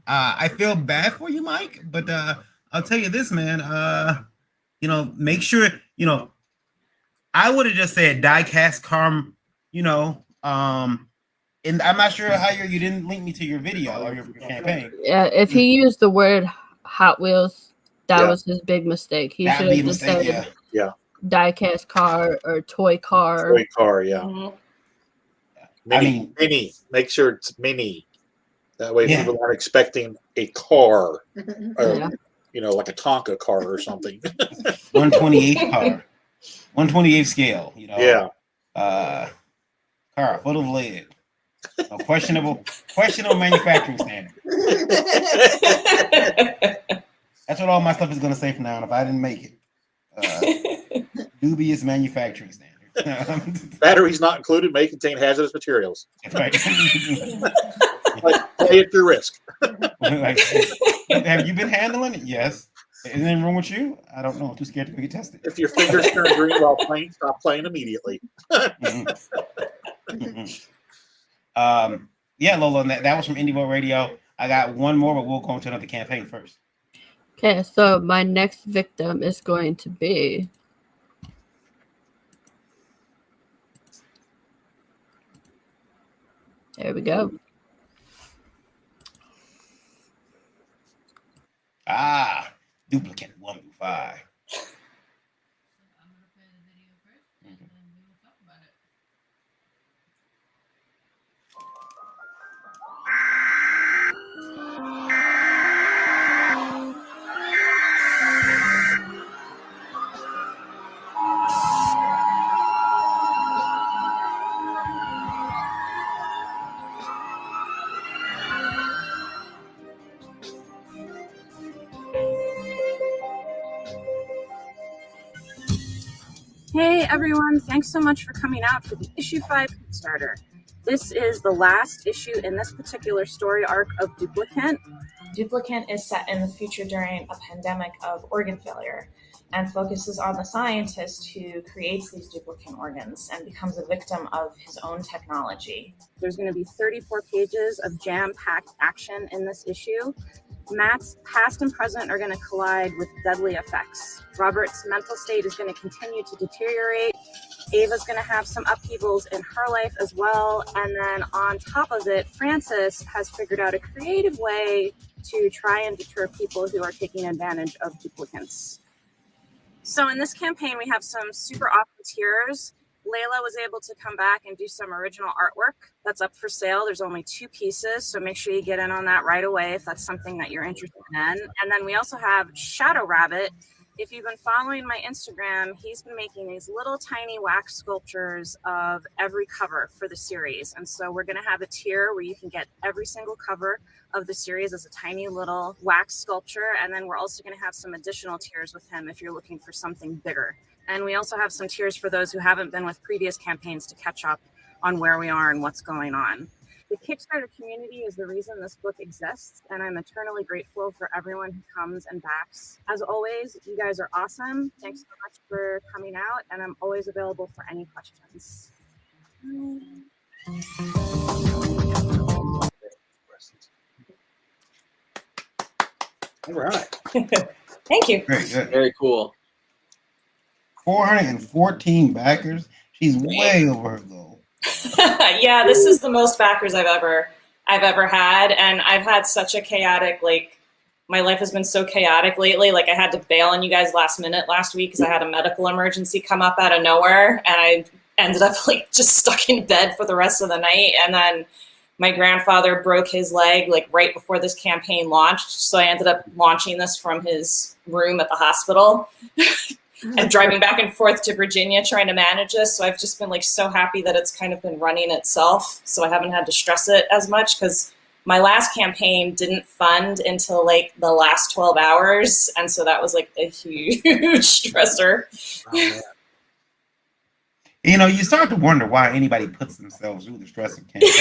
Speaker 6: I feel bad for you, Mike, but I'll tell you this, man. Make sure, I would have just said die-cast car, and I'm not sure how you didn't link me to your video or your campaign.
Speaker 1: Yeah, if he used the word Hot Wheels, that
Speaker 2: Yeah.
Speaker 1: was his big mistake. He
Speaker 6: That'd
Speaker 1: should
Speaker 6: be
Speaker 1: have
Speaker 6: a
Speaker 1: just
Speaker 6: mistake,
Speaker 1: said
Speaker 6: yeah.
Speaker 1: die-cast car or toy car.
Speaker 2: Toy car, yeah.
Speaker 4: Mhm.
Speaker 2: Mini, mini. Make sure it's mini. That way,
Speaker 6: Yeah.
Speaker 2: people aren't expecting a car,
Speaker 1: Yeah.
Speaker 2: like a Tonka car or something.
Speaker 6: 128 car. 128 scale,
Speaker 2: Yeah.
Speaker 6: Car full of lead. A questionable manufacturing standard. That's what all my stuff is going to say from now on if I didn't make it. Dubious manufacturing standard.
Speaker 2: Batteries not included may contain hazardous materials.
Speaker 6: Right.
Speaker 2: Like, play at your risk.
Speaker 6: Like, have you been handling it? Yes. Is anything wrong with you? I don't know. I'm too scared to go get tested.
Speaker 2: If your fingers turn green while playing, stop playing immediately.
Speaker 6: Yeah, Lola, that was from Indie Vote Radio. I got one more, but we'll go into another campaign first.
Speaker 1: Okay, so my next victim is going to be there we go.
Speaker 6: Duplicate 1 through 5.
Speaker 7: Hey everyone, thanks so much for coming out for the issue 5 Kickstarter. This is the last issue in this particular story arc of Duplicant.
Speaker 4: Duplicant is set in the future during a pandemic of organ failure and focuses on the scientist who creates these duplicate organs and becomes a victim of his own technology.
Speaker 7: There's going to be 34 pages of jam-packed action in this issue. Matt's past and present are going to collide with deadly effects. Robert's mental state is going to continue to deteriorate. Ava's going to have some upheavals in her life as well. And then on top of it, Francis has figured out a creative way to try and deter people who are taking advantage of duplicants. So in this campaign, we have some super awesome tiers. Layla was able to come back and do some original artwork that's up for sale. There's only 2 pieces, so make sure you get in on that right away if that's something that you're interested in. And then we also have Shadow Rabbit if you've been following my Instagram, he's been making these little tiny wax sculptures of every cover for the series. And so we're going to have a tier where you can get every single cover of the series as a tiny little wax sculpture. And then we're also going to have some additional tiers with him if you're looking for something bigger. And we also have some tiers for those who haven't been with previous campaigns to catch up on where we are and what's going on. The Kickstarter community is the reason this book exists, and I'm eternally grateful for everyone who comes and backs. As always, you guys are awesome. Thanks so much for coming out, and I'm always available for any questions.
Speaker 2: All right.
Speaker 4: Thank you.
Speaker 6: Very good.
Speaker 3: Very cool.
Speaker 6: 414 backers. She's way over her goal.
Speaker 4: Yeah, this is the most backers I've ever had, and I've had such a chaotic, like, my life has been so chaotic lately. Like, I had to bail on you guys last minute last week because I had a medical emergency come up out of nowhere, and I ended up like just stuck in bed for the rest of the night. And then my grandfather broke his leg like right before this campaign launched, so I ended up launching this from his room at the hospital. And driving back and forth to Virginia trying to manage this. So I've just been like so happy that it's kind of been running itself. So I haven't had to stress it as much, because my last campaign didn't fund until like the last 12 hours. And so that was like a huge stressor.
Speaker 2: Oh,
Speaker 6: You know, you start to wonder why anybody puts themselves through the stress of campaigning.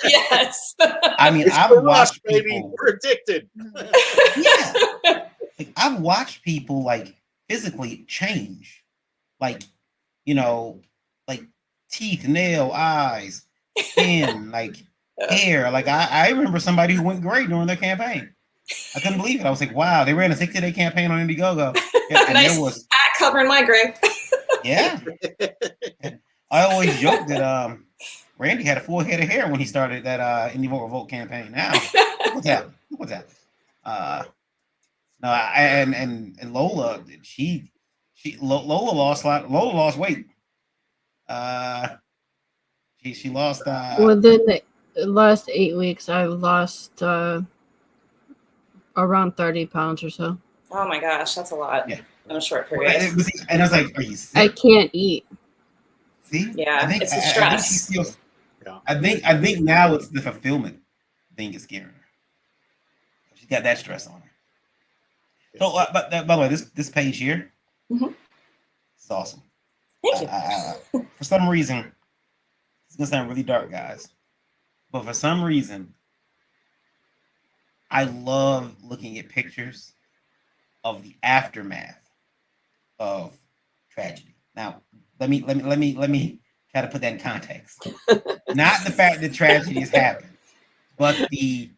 Speaker 4: Yes.
Speaker 6: I mean,
Speaker 2: it's
Speaker 6: I've
Speaker 2: the rush,
Speaker 6: watched
Speaker 2: baby.
Speaker 6: people.
Speaker 2: We're addicted.
Speaker 6: Yeah. Like, I've watched people like physically change, like, you know, like teeth, nail, eyes, skin, like hair. Like I remember somebody who went gray during their campaign. I couldn't believe it. I was like, wow, they ran a 60-day campaign on Indiegogo. Yeah, and
Speaker 4: Nice
Speaker 6: there was
Speaker 4: hat covering my gray.
Speaker 6: yeah. I always joke that Randy had a full head of hair when he started that Indie Vote Revolt campaign. Now, what's happening? What's happening? No, and Lola, Lola lost a lot. Lola lost weight. She lost.
Speaker 1: Within the last 8 weeks, I've lost around 30 pounds or so.
Speaker 4: Oh my gosh, that's a lot
Speaker 6: Yeah.
Speaker 4: in a short period.
Speaker 6: And I was like, "Are you sick?"
Speaker 1: I can't eat.
Speaker 6: See,
Speaker 4: Yeah, it's the stress.
Speaker 6: I think now it's the fulfillment thing is scaring her. She's got that stress on her. So, but by the way, this page here, it's awesome.
Speaker 4: Thank you.
Speaker 6: For some reason, it's gonna sound really dark, guys, but for some reason, I love looking at pictures of the aftermath of tragedy. Now, let me try to put that in context. Not the fact that tragedy has happened, but the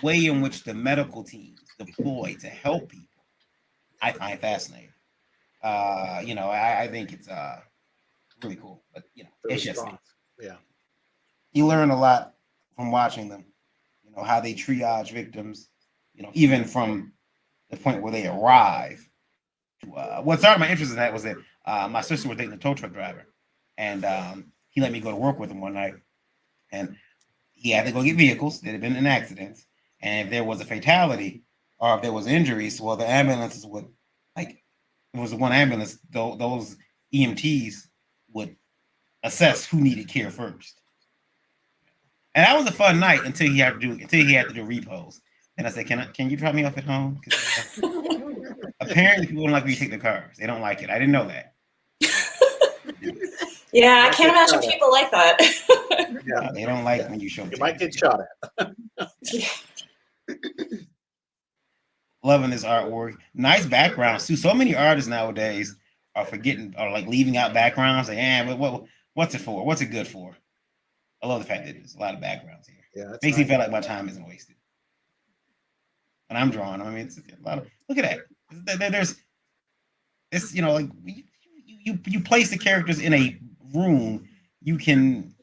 Speaker 6: way in which the medical teams deploy to help people, I find fascinating. You know, I think it's really cool. But you know, it's just you learn a lot from watching them. You know, how they triage victims. You know, even from the point where they arrive. What started my interest in that was that my sister was dating a tow truck driver, and he let me go to work with him one night, and he had to go get vehicles that had been in accidents, and if there was a fatality or if there was injuries, well, the ambulances would, like, if it was the one ambulance, those EMTs would assess who needed care first. And that was a fun night until he had to do repos. And I said, can you drop me off at home? Apparently people don't like when you take the cars. They don't like it. I didn't know that.
Speaker 4: Yeah, I can't imagine people like that.
Speaker 6: Yeah, they don't like when you show.
Speaker 2: You might get shot at.
Speaker 6: Loving this artwork. Nice backgrounds too. So many artists nowadays are like leaving out backgrounds. Like, but what's it for? What's it good for? I love the fact that there's a lot of backgrounds here.
Speaker 2: Yeah,
Speaker 6: makes me feel like my time isn't wasted. And I'm drawing. I mean, it's a lot of. Look at that. There's this. You know, like you place the characters in a room. You can.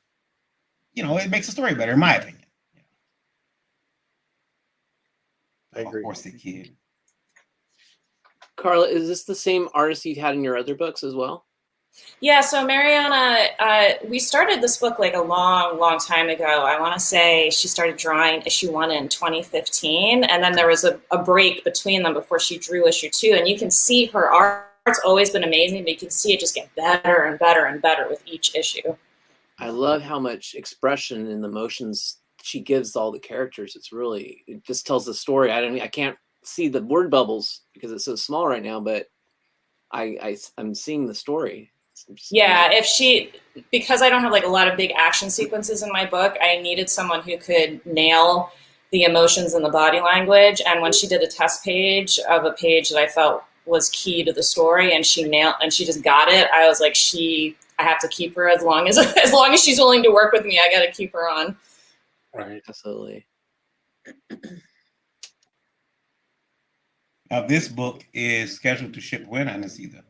Speaker 6: You know, it makes the story better, in my opinion.
Speaker 2: I agree.
Speaker 6: Of course, the kid.
Speaker 3: Karla, is this the same artist you had in your other books as well?
Speaker 4: Yeah, so Mariana, we started this book like a long, long time ago. I want to say she started drawing issue 1 in 2015, and then there was a break between them before she drew issue 2. And you can see her art's always been amazing, but you can see it just get better and better and better with each issue.
Speaker 3: I love how much expression and emotions she gives all the characters. It just tells the story. I can't see the word bubbles because it's so small right now, but I'm seeing the story.
Speaker 4: Yeah, because I don't have like a lot of big action sequences in my book, I needed someone who could nail the emotions and the body language. And when she did a test page of a page that I felt was key to the story, and she just got it, I was like, I have to keep her as long as she's willing to work with me. I got to keep her on.
Speaker 3: Right, absolutely.
Speaker 6: Now, this book is scheduled to ship when? I didn't see that.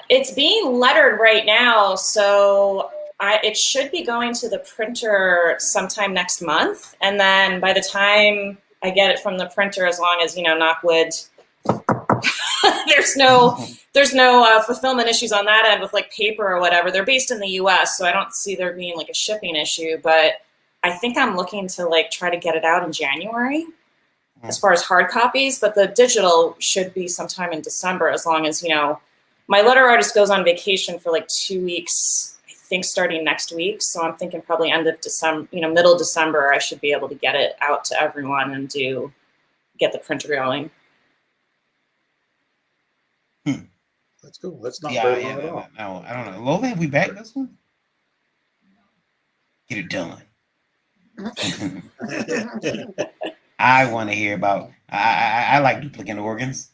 Speaker 4: It's being lettered right now, so it should be going to the printer sometime next month. And then by the time I get it from the printer, as long as, knock wood, there's no fulfillment issues on that end with like paper or whatever. They're based in the US, so I don't see there being like a shipping issue, but I think I'm looking to like try to get it out in January as far as hard copies, but the digital should be sometime in December, as long as, my letter artist goes on vacation for like 2 weeks, I think starting next week. So I'm thinking probably end of December, middle December, I should be able to get it out to everyone and get the printer going.
Speaker 2: That's cool. That's not
Speaker 6: Yeah,
Speaker 2: very
Speaker 6: yeah,
Speaker 2: long at all.
Speaker 6: no, I don't know. Lola, have we back this one? Get it done. I want to hear about. I like duplicate organs.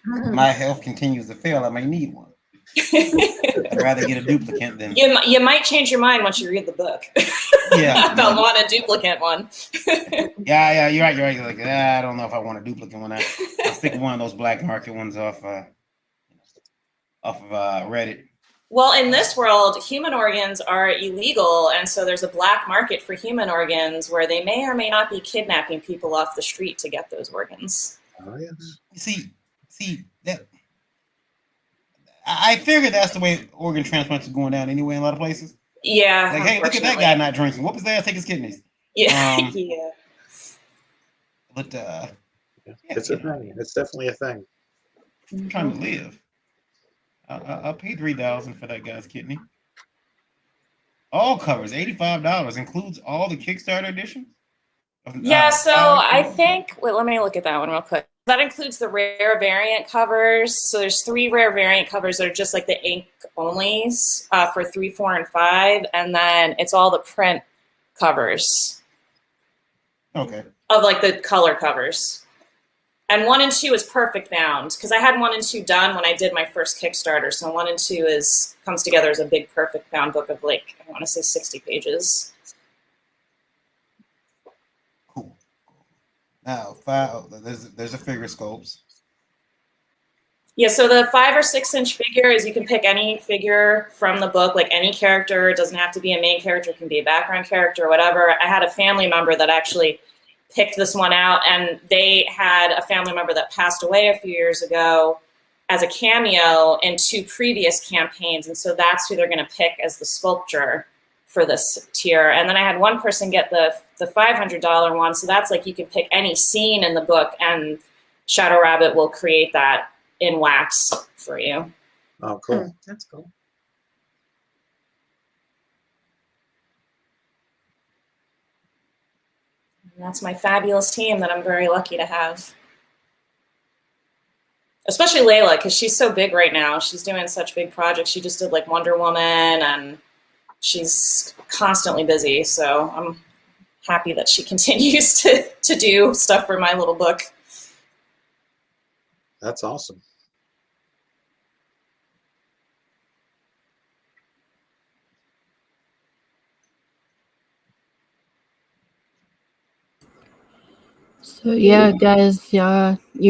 Speaker 6: My health continues to fail. I may need one. I'd rather get a duplicate than.
Speaker 4: You might change your mind once you read the book.
Speaker 6: Yeah,
Speaker 4: about want a duplicate one.
Speaker 6: yeah, you're right. You're like, I don't know if I want a duplicate one. I'll stick with one of those black market ones off of Reddit.
Speaker 4: Well, in this world, human organs are illegal, and so there's a black market for human organs where they may or may not be kidnapping people off the street to get those organs.
Speaker 2: Oh, yes.
Speaker 6: See that. I figured that's the way organ transplants are going down anyway in a lot of places.
Speaker 4: Yeah.
Speaker 6: Like, hey, look at that guy not drinking. Whoop his ass, take his kidneys.
Speaker 4: Yeah. Yeah.
Speaker 6: But
Speaker 2: It's a thing. It's definitely a thing.
Speaker 6: I'm trying to live. I'll pay $3,000 for that guy's kidney. All covers $85, includes all the Kickstarter editions.
Speaker 4: Yeah, so I think. Wait, let me look at that one real quick. That includes the rare variant covers. So there's 3 rare variant covers that are just like the ink onlys for 3, 4, and 5, and then it's all the print covers.
Speaker 6: Okay.
Speaker 4: Of like the color covers. And 1 and 2 is perfect bound, because I had 1 and 2 done when I did my first Kickstarter. So 1 and 2 comes together as a big perfect bound book of like, I want to say 60 pages.
Speaker 6: Cool. Now, 5. There's a figure sculpts.
Speaker 4: Yeah, so the 5 or 6 inch figure is you can pick any figure from the book, like any character. It doesn't have to be a main character, it can be a background character or whatever. I had a family member that actually picked this one out, and they had a family member that passed away a few years ago as a cameo in 2 previous campaigns, and so that's who they're going to pick as the sculpture for this tier. And then I had one person get the $500 one, so that's like you can pick any scene in the book, and Shadow Rabbit will create that in wax for you.
Speaker 2: Oh, cool.
Speaker 5: That's cool.
Speaker 4: And that's my fabulous team that I'm very lucky to have. Especially Layla, because she's so big right now. She's doing such big projects. She just did like Wonder Woman, and she's constantly busy. So I'm happy that she continues to do stuff for my little book.
Speaker 2: That's awesome.
Speaker 1: So yeah, guys, you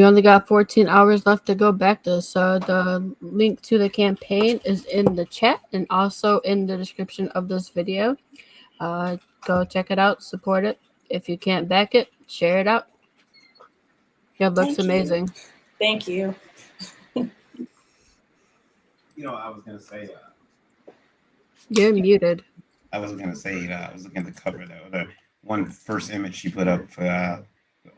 Speaker 1: only got 14 hours left to go back to. So the link to the campaign is in the chat and also in the description of this video. Go check it out, support it. If you can't back it, share it out. It looks amazing.
Speaker 4: Thank you.
Speaker 6: I was gonna say.
Speaker 1: You're muted.
Speaker 6: I was gonna say. I was looking at the cover though. The one first image she put up for.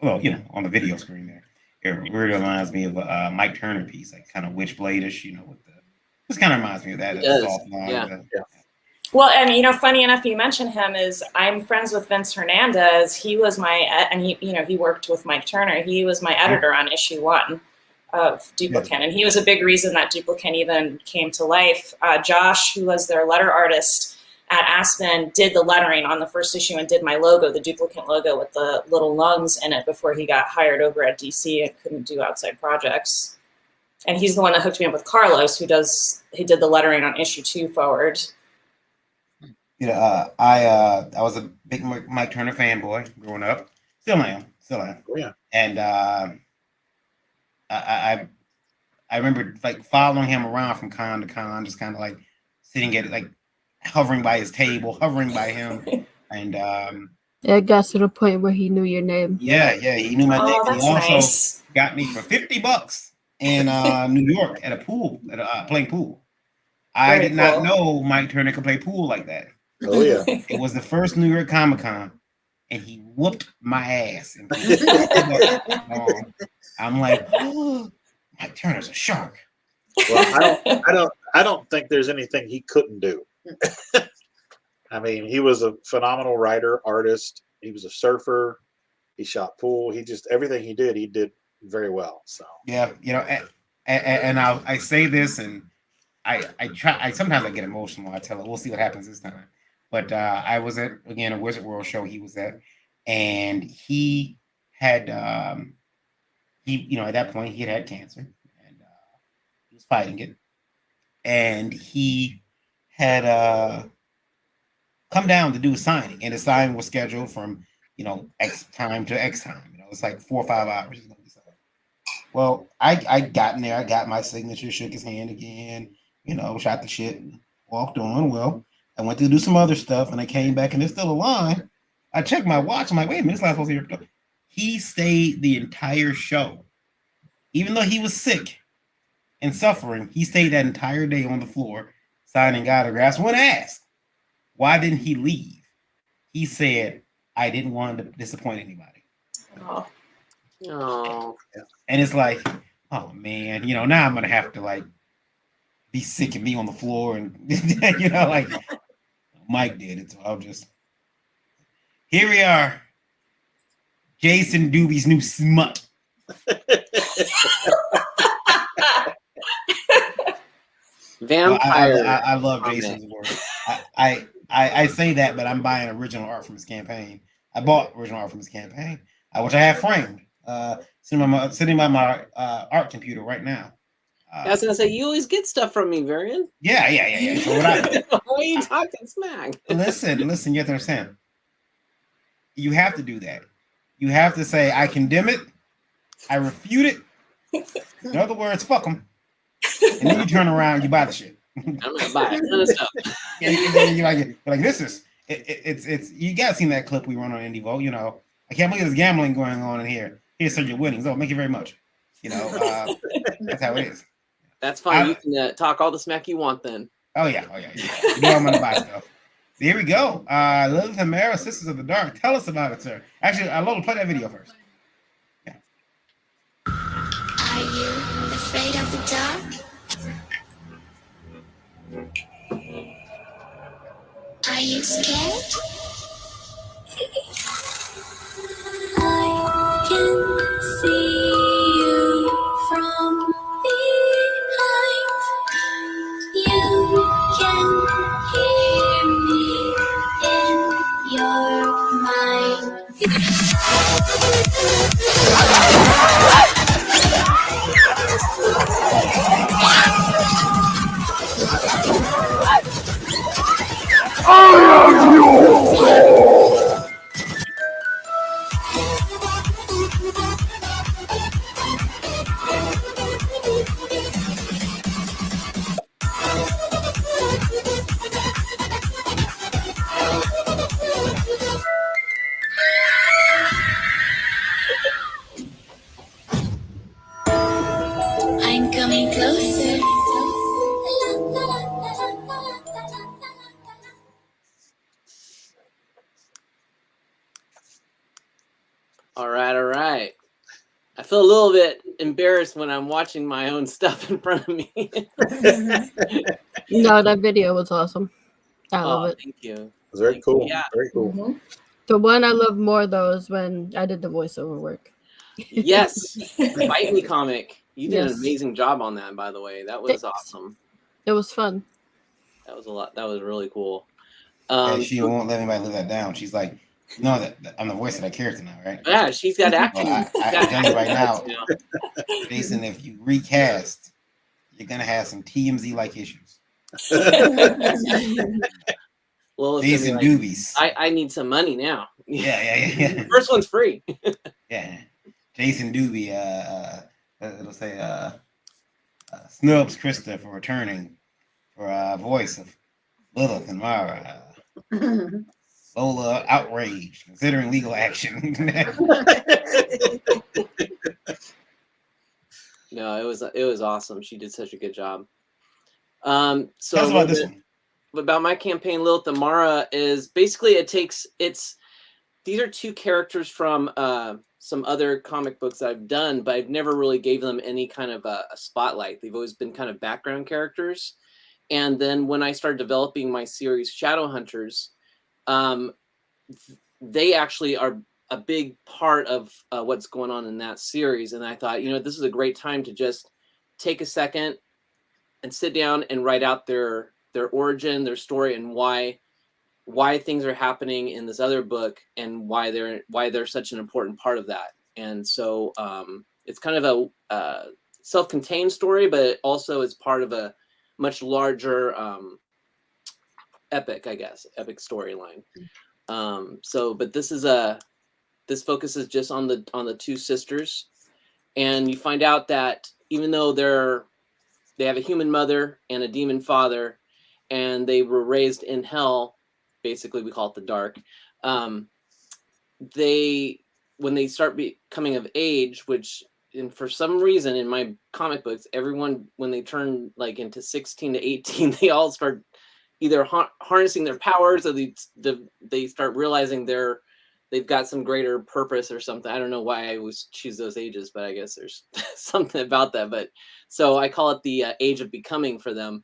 Speaker 6: On the video screen there. It really reminds me of a Mike Turner piece, like kind of Witchblade-ish. With the. This kind of reminds me of that. Soft line.
Speaker 3: Yeah.
Speaker 4: Well, and funny enough, you mentioned him. Is I'm friends with Vince Hernandez. He was he worked with Mike Turner. He was my editor on issue 1 of Duplicate, and he was a big reason that Duplicate even came to life. Josh, who was their letter artist at Aspen, did the lettering on the first issue and did my logo, the Duplicate logo with the little lungs in it, before he got hired over at DC and couldn't do outside projects. And he's the one that hooked me up with Carlos, he did the lettering on issue 2 forward.
Speaker 6: I was a big Mike Turner fanboy growing up. Still am.
Speaker 2: Oh, yeah.
Speaker 6: And I remember like following him around from con to con, just kind of like sitting at like hovering by his table, hovering by him, and
Speaker 1: it got to the point where he knew your name.
Speaker 6: Yeah, he knew my name.
Speaker 4: That's
Speaker 6: He also
Speaker 4: nice.
Speaker 6: got me for $50 in New York at a pool, playing pool. I
Speaker 4: Very
Speaker 6: did not
Speaker 4: cool.
Speaker 6: know Mike Turner could play pool like that.
Speaker 2: Oh yeah.
Speaker 6: It was the first New York Comic Con, and he whooped my ass. And I'm like, oh, Mike Turner's a shark.
Speaker 2: Well, I don't think there's anything he couldn't do. I mean, he was a phenomenal writer, artist. He was a surfer. He shot pool. Everything he did very well. So
Speaker 6: Yeah, and I say this, and I sometimes I get emotional. I tell her, we'll see what happens this time. But I was at, again, a Wizard World show he was at, and he had at that point he had cancer, and he was fighting it, and he had come down to do a signing, and the signing was scheduled from X time to X time. It's like 4 or 5 hours. Well, I got in there, I got my signature, shook his hand again, shot the shit, and walked on. Well, I went to do some other stuff, and I came back, and there's still a line. I checked my watch. I'm like, wait a minute, this guy's supposed to be here. He stayed the entire show. Even though he was sick and suffering, he stayed that entire day on the floor, signing autographs. When asked, why didn't he leave? He said, I didn't want to disappoint anybody.
Speaker 3: Oh.
Speaker 6: And it's like, oh man, now I'm gonna have to like be sick and be on the floor, and like Mike did it. So I'll just here we are, Jason Dube's new smut.
Speaker 3: Vampire.
Speaker 6: I love Jason's work. I say that, but I'm buying original art from his campaign. I bought original art from his campaign, which I have framed. Sitting by my art computer right now.
Speaker 3: I was gonna say, you always get stuff from me, Varian.
Speaker 6: Yeah. So what
Speaker 3: Why are you talking smack?
Speaker 6: Listen, you have to understand. You have to do that. You have to say, I condemn it, I refute it. In other words, fuck them. And then you turn around, you buy the shit.
Speaker 3: I'm gonna buy it. None of stuff.
Speaker 6: You're like, this is it's you guys seen that clip we run on Indie Vote, I can't believe there's gambling going on in here. Here's some of your winnings. Oh, thank you very much. That's how it is.
Speaker 3: That's fine. You can talk all the smack you want then.
Speaker 6: Oh yeah. I'm gonna buy stuff. Here we go. Lilith and Mara, Sisters of the Dark. Tell us about it, sir. Actually, Lola, play that video first. Yeah.
Speaker 8: Are you afraid of the dark? Are you scared? I can see you from behind. You can hear me in your mind.
Speaker 3: All right. I feel a little bit embarrassed when I'm watching my own stuff in front of me.
Speaker 1: No, that video was awesome. I love it.
Speaker 3: Thank you.
Speaker 2: It's very
Speaker 3: Thank you.
Speaker 2: cool.
Speaker 3: Yeah.
Speaker 2: Very cool.
Speaker 5: Mhm.
Speaker 1: The one I love more though is when I did the voiceover work.
Speaker 3: Yes. Bite Me comic. You did an
Speaker 1: Yes.
Speaker 3: amazing job on that, by the way. That was
Speaker 1: Thanks.
Speaker 3: awesome.
Speaker 1: It was fun.
Speaker 3: That was a lot. That was really cool.
Speaker 6: And she won't let anybody live that down. She's like, you know that I'm the voice of that character now, right?
Speaker 3: Yeah, she's got acting.
Speaker 6: Well, I tell you right now, Jason, if you recast, you're gonna have some TMZ like issues.
Speaker 3: Well,
Speaker 6: Jason
Speaker 3: like,
Speaker 6: Doobies.
Speaker 3: I need some money now.
Speaker 6: Yeah.
Speaker 3: The first one's free.
Speaker 6: Yeah. Jason Doobie, it'll say snubs Krysta for returning for voice of Lilith and Mara. Lola outraged, considering legal action.
Speaker 3: No, it was awesome. She did such a good job.
Speaker 6: Tell us
Speaker 3: So
Speaker 6: about this one.
Speaker 3: about my campaign, Lilith and Mara is basically these are two characters from some other comic books I've done, but I've never really gave them any kind of a spotlight. They've always been kind of background characters. And then when I started developing my series Shadowhunters, they actually are a big part of what's going on in that series. And I thought, this is a great time to just take a second and sit down and write out their origin, their story, and why things are happening in this other book and why they're such an important part of that. And so it's kind of a self-contained story, but also it's part of a much larger epic storyline. But this focuses just on the two sisters, and you find out that even though they have a human mother and a demon father, and they were raised in hell, basically we call it the dark. When they start becoming of age, and for some reason in my comic books, everyone, when they turn like into 16 to 18, they all start either harnessing their powers, or they start realizing they've got some greater purpose or something. I don't know why I always choose those ages, but I guess there's something about that. But so I call it the age of becoming for them,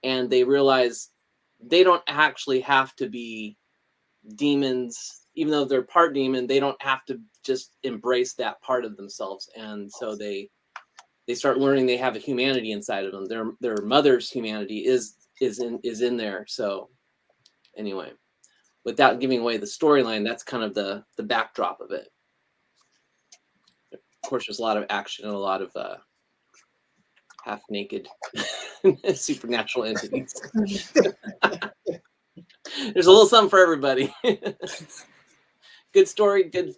Speaker 3: and they realize they don't actually have to be demons, even though they're part demon. They don't have to just embrace that part of themselves, and so they start learning they have a humanity inside of them. Their mother's humanity is in there. So anyway, without giving away the storyline, that's kind of the backdrop of it. Of course, there's a lot of action and a lot of half-naked supernatural entities. There's a little something for everybody. Good story, good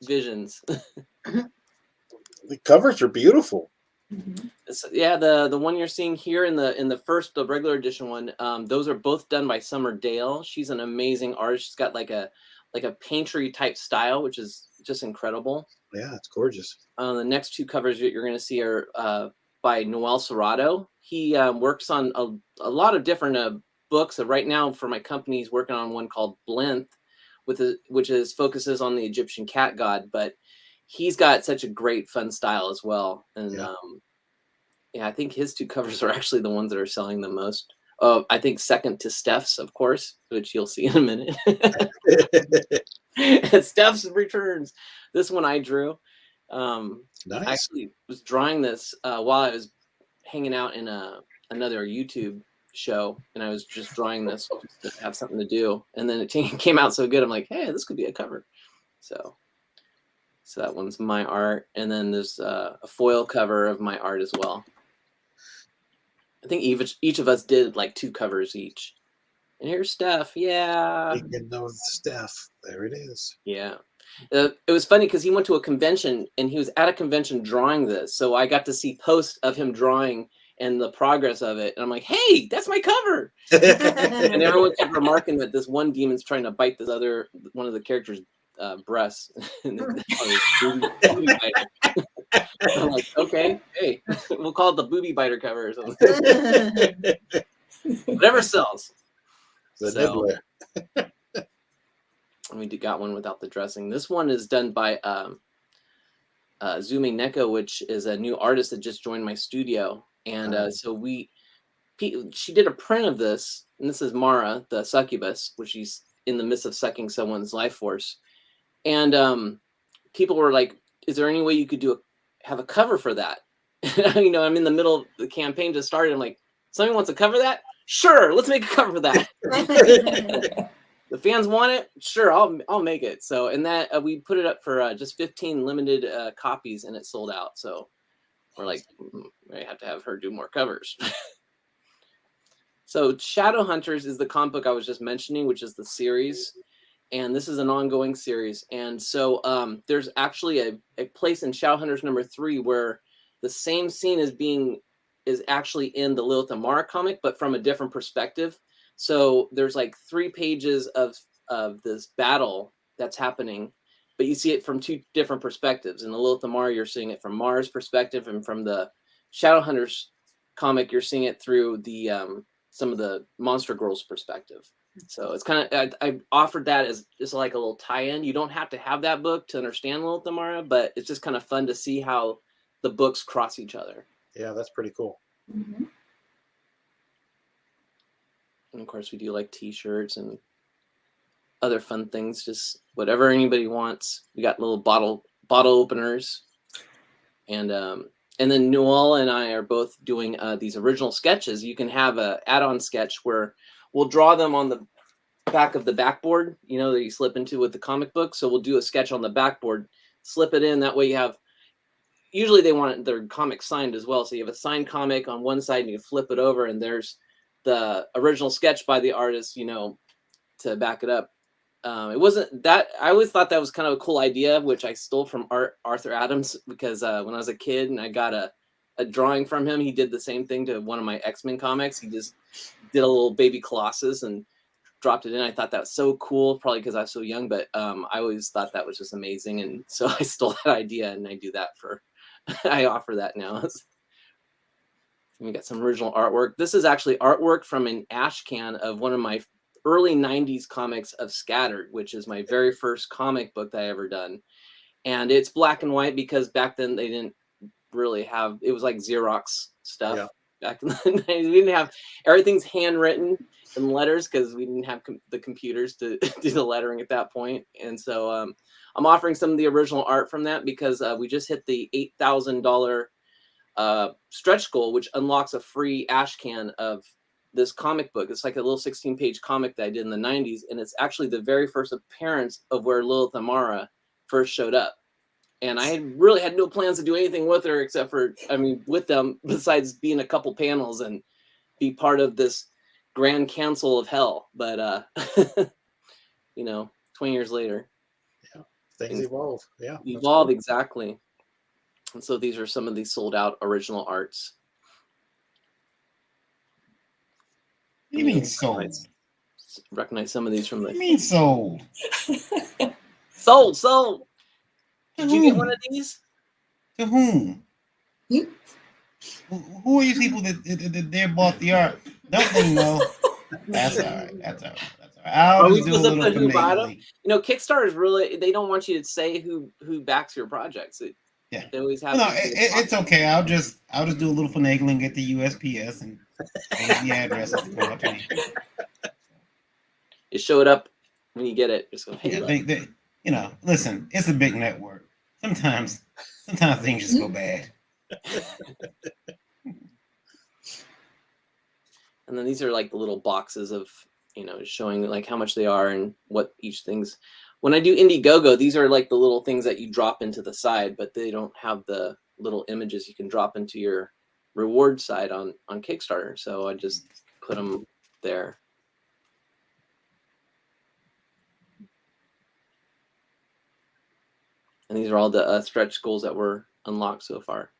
Speaker 3: visions.
Speaker 2: The covers are beautiful.
Speaker 3: Yeah, the one you're seeing here in the regular edition one, those are both done by Summer Dale. She's an amazing artist. She's got like a painterly type style, which is just incredible.
Speaker 2: Yeah, it's gorgeous.
Speaker 3: The next two covers you're going to see are by Noel Serrato. He works on a lot of different books. Right now, for my company, he's working on one called Blinth, which focuses on the Egyptian cat god. But he's got such a great, fun style as well. And I think his two covers are actually the ones that are selling the most. I think second to Steph's, of course, which you'll see in a minute. Steph's returns. This one I drew.
Speaker 2: Nice.
Speaker 3: I actually was drawing this while I was hanging out in another YouTube show, and I was just drawing this to have something to do. And then it came out so good. I'm like, hey, this could be a cover. So that one's my art. And then there's a foil cover of my art as well. I think each of us did like 2 covers each. And here's Steph. Yeah.
Speaker 2: You can know Steph. There it is.
Speaker 3: Yeah. It was funny because he went to a convention, and he was at a convention drawing this. So I got to see posts of him drawing and the progress of it. And I'm like, hey, that's my cover. And everyone kept remarking that this one demon's trying to bite this one of the characters' breasts. And booby biter. I'm like, okay, hey, we'll call it the booby biter cover or something. Whatever sells. And we got one without the dressing. This one is done by Zume Neko, which is a new artist that just joined my studio. And so she did a print of this, and this is Mara, the succubus, which she's in the midst of sucking someone's life force. And people were like, is there any way you could have a cover for that? You know, I'm in the middle of the campaign just started. I'm like, somebody wants to cover that? Sure, let's make a cover for that. The fans want it? Sure, I'll make it. So, and that we put it up for just 15 limited copies, and it sold out. So we're like, I have to have her do more covers. So Shadowhunters is the comic book I was just mentioning, which is the series. And this is an ongoing series. And so there's actually a place in Shadowhunters #3 where the same scene is actually in the Lilith and Mara comic, but from a different perspective. So there's like 3 pages of this battle that's happening, but you see it from 2 different perspectives. In the Lilith and Mara, you're seeing it from Mara's perspective, and from the Shadowhunters comic, you're seeing it through the some of the Monster Girls' perspective. So it's kind of, I offered that as just like a little tie-in. You don't have to have that book to understand Lilith and Mara, but it's just kind of fun to see how the books cross each other.
Speaker 2: Yeah, that's pretty cool.
Speaker 7: Mm-hmm.
Speaker 3: And of course, we do like T-shirts and other fun things, just whatever anybody wants. We got little bottle openers, and then Noel and I are both doing these original sketches. You can have a add-on sketch where we'll draw them on the back of the backboard, you know, that you slip into with the comic book. So we'll do a sketch on the backboard, slip it in. That way you have, usually they want their comic signed as well. So you have a signed comic on one side and you flip it over and there's the original sketch by the artist, you know, to back it up. It wasn't that, I always thought that was kind of a cool idea, which I stole from Arthur Adams, because when I was a kid and I got a drawing from him, he did the same thing to one of my X-Men comics. He just did a little baby Colossus and dropped it in. I thought that was so cool, probably because I was so young, but I always thought that was just amazing. And so I stole that idea and I do that for, I offer that now. We got some original artwork. This is actually artwork from an ash can of one of my early 90s comics of Scattered, which is my very first comic book that I ever done. And it's black and white because back then they didn't really have, it was like Xerox stuff. Yeah. Back in the 90s, we didn't have, everything's handwritten in letters because we didn't have the computers to do the lettering at that point. And so I'm offering some of the original art from that because we just hit the $8,000 stretch goal, which unlocks a free ash can of this comic book. It's like a little 16-page comic that I did in the 90s, and it's actually the very first appearance of where Lilith and Mara first showed up. And I really had no plans to do anything with her except for, I mean, with them, besides being a couple panels and be part of this grand council of hell. But, you know, 20 years later.
Speaker 2: Yeah, things evolve. Yeah.
Speaker 3: Evolve, cool. Exactly. And so these are some of these sold out original arts.
Speaker 6: What do you mean sold?
Speaker 3: Recognize some of these from the.
Speaker 6: What do you mean sold?
Speaker 3: Sold. Did you get one of these?
Speaker 6: To whom? Who are you people that they bought the art? Don't they know? That's all right. That's all right. I'll just do a little finagling.
Speaker 3: You know, Kickstarters really, they don't want you to say who backs your projects.
Speaker 6: Yeah.
Speaker 3: They always have.
Speaker 6: No, it's okay. I'll just do a little finagling, get the USPS and the addresses to go out to me.
Speaker 3: You show it up when you get it. Just go, hey,
Speaker 6: yeah, they, you know, listen, it's a big network. Sometimes things just go bad.
Speaker 3: And then these are like the little boxes of, you know, showing like how much they are and what each thing's. When I do Indiegogo, these are like the little things that you drop into the side, but they don't have the little images you can drop into your reward side on Kickstarter. So I just put them there. And these are all the stretch goals that were unlocked so far.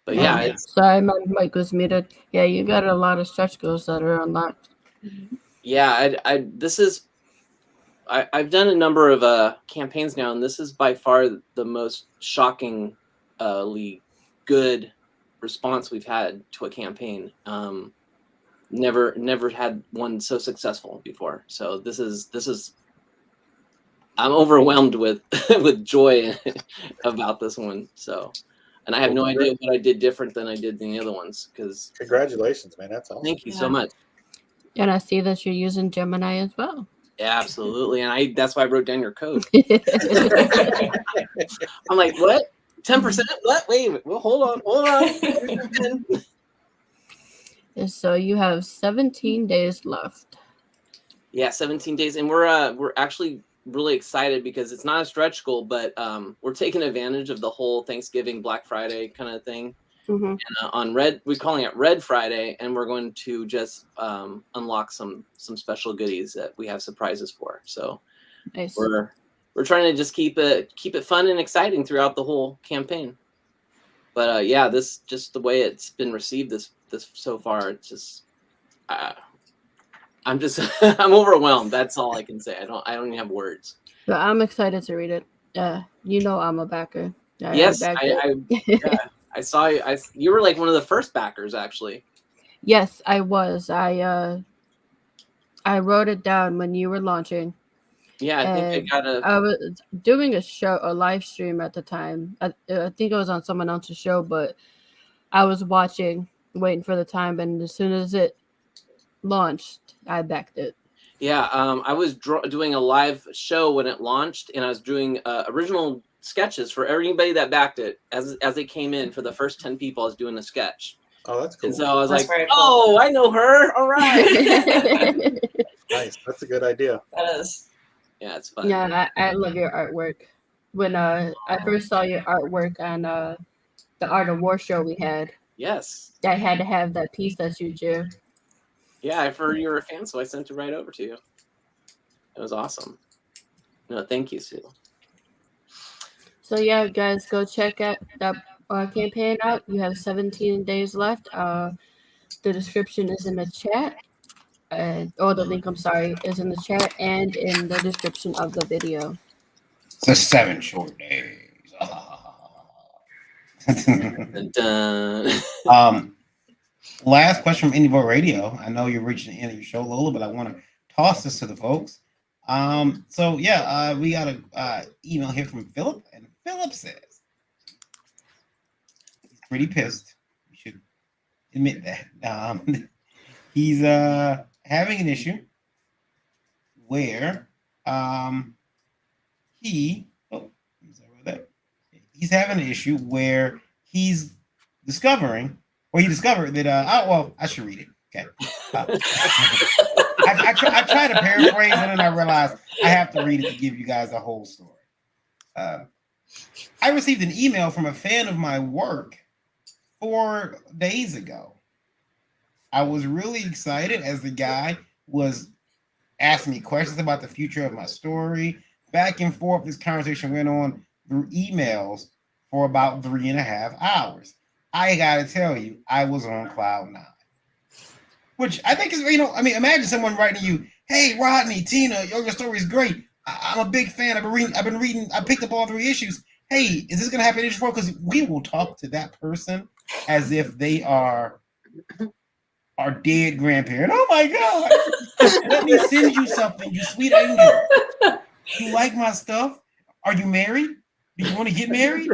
Speaker 3: But yeah, it's,
Speaker 1: sorry, my mic was muted. Yeah, you got a lot of stretch goals that are unlocked.
Speaker 3: Yeah, I've done a number of campaigns now, and this is by far the most shockingly good response we've had to a campaign. never had one so successful before. So this is I'm overwhelmed with with joy about this one. So, and I have no idea what I did different than I did in the other ones. Because
Speaker 2: Congratulations, man. That's awesome.
Speaker 3: thank you so much.
Speaker 1: And I see that you're using Gemini as well.
Speaker 3: Yeah, absolutely. And that's why I wrote down your code. I'm like, what? 10%? What? Wait, well, hold on.
Speaker 1: And so you have 17 days left.
Speaker 3: Yeah, 17 days, and we're actually really excited because it's not a stretch goal, but we're taking advantage of the whole Thanksgiving Black Friday kind of thing.
Speaker 1: Mm-hmm.
Speaker 3: And on we're calling it Red Friday, and we're going to just unlock some special goodies that we have surprises for. So
Speaker 1: Nice.
Speaker 3: we're trying to just keep it fun and exciting throughout the whole campaign. But yeah, this just the way it's been received this so far, it's just I'm just I'm overwhelmed. That's all I can say. I don't even have words.
Speaker 1: But I'm excited to read it. You know I'm a backer.
Speaker 3: Yes,
Speaker 1: I
Speaker 3: I saw you. You were like one of the first backers, actually.
Speaker 1: Yes, I was. I wrote it down when you were launching.
Speaker 3: Yeah, I think
Speaker 1: I was doing a live stream at the time. I think it was on someone else's show, but I was watching, waiting for the time, and as soon as it launched, I backed it.
Speaker 3: Yeah, I was doing a live show when it launched, and I was doing original sketches for everybody that backed it. As they came in, for the first 10 people, I was doing a sketch.
Speaker 2: Oh, that's cool.
Speaker 3: And so I was
Speaker 4: That's
Speaker 3: like,
Speaker 4: very cool.
Speaker 3: oh, I know her. All right.
Speaker 2: Nice. That's a good idea.
Speaker 4: That is.
Speaker 3: Yeah, it's fun.
Speaker 1: Yeah, I love your artwork. When I first saw your artwork on the Art of War show we had,
Speaker 3: Yes.
Speaker 1: I had to have that piece that you drew.
Speaker 3: Yeah, I've heard you were a fan, so I sent it right over to you. It was awesome. No, thank you, Sue.
Speaker 1: So yeah, guys, go check out that campaign out. You have 17 days left. The description is in the chat. The link, I'm sorry, is in the chat and in the description of the video.
Speaker 6: So 7 short days.
Speaker 3: Dun.
Speaker 6: Last question from IndieVolt Radio. I know you're reaching the end of your show, Lola, but I want to toss this to the folks. So yeah, we got a email here from Philip, and Philip says he's pretty pissed. We should admit that. He's having an issue where he's having an issue where he discovered that I should read it. Okay. I try to paraphrase and then I realize I have to read it to give you guys the whole story. I received an email from a fan of my work 4 days ago. I was really excited as the guy was asking me questions about the future of my story. Back and forth, this conversation went on through emails for about 3.5 hours. I gotta tell you, I was on cloud 9. Which I think is, imagine someone writing to you, "Hey, Rodney, Tina, your story is great. I'm a big fan. I've been reading. I picked up all 3 issues. Hey, is this gonna happen in issue 4?" Because we will talk to that person as if they are our dead grandparent. Oh my God! Let me send you something, you sweet angel. You like my stuff? Are you married? Do you want to get married?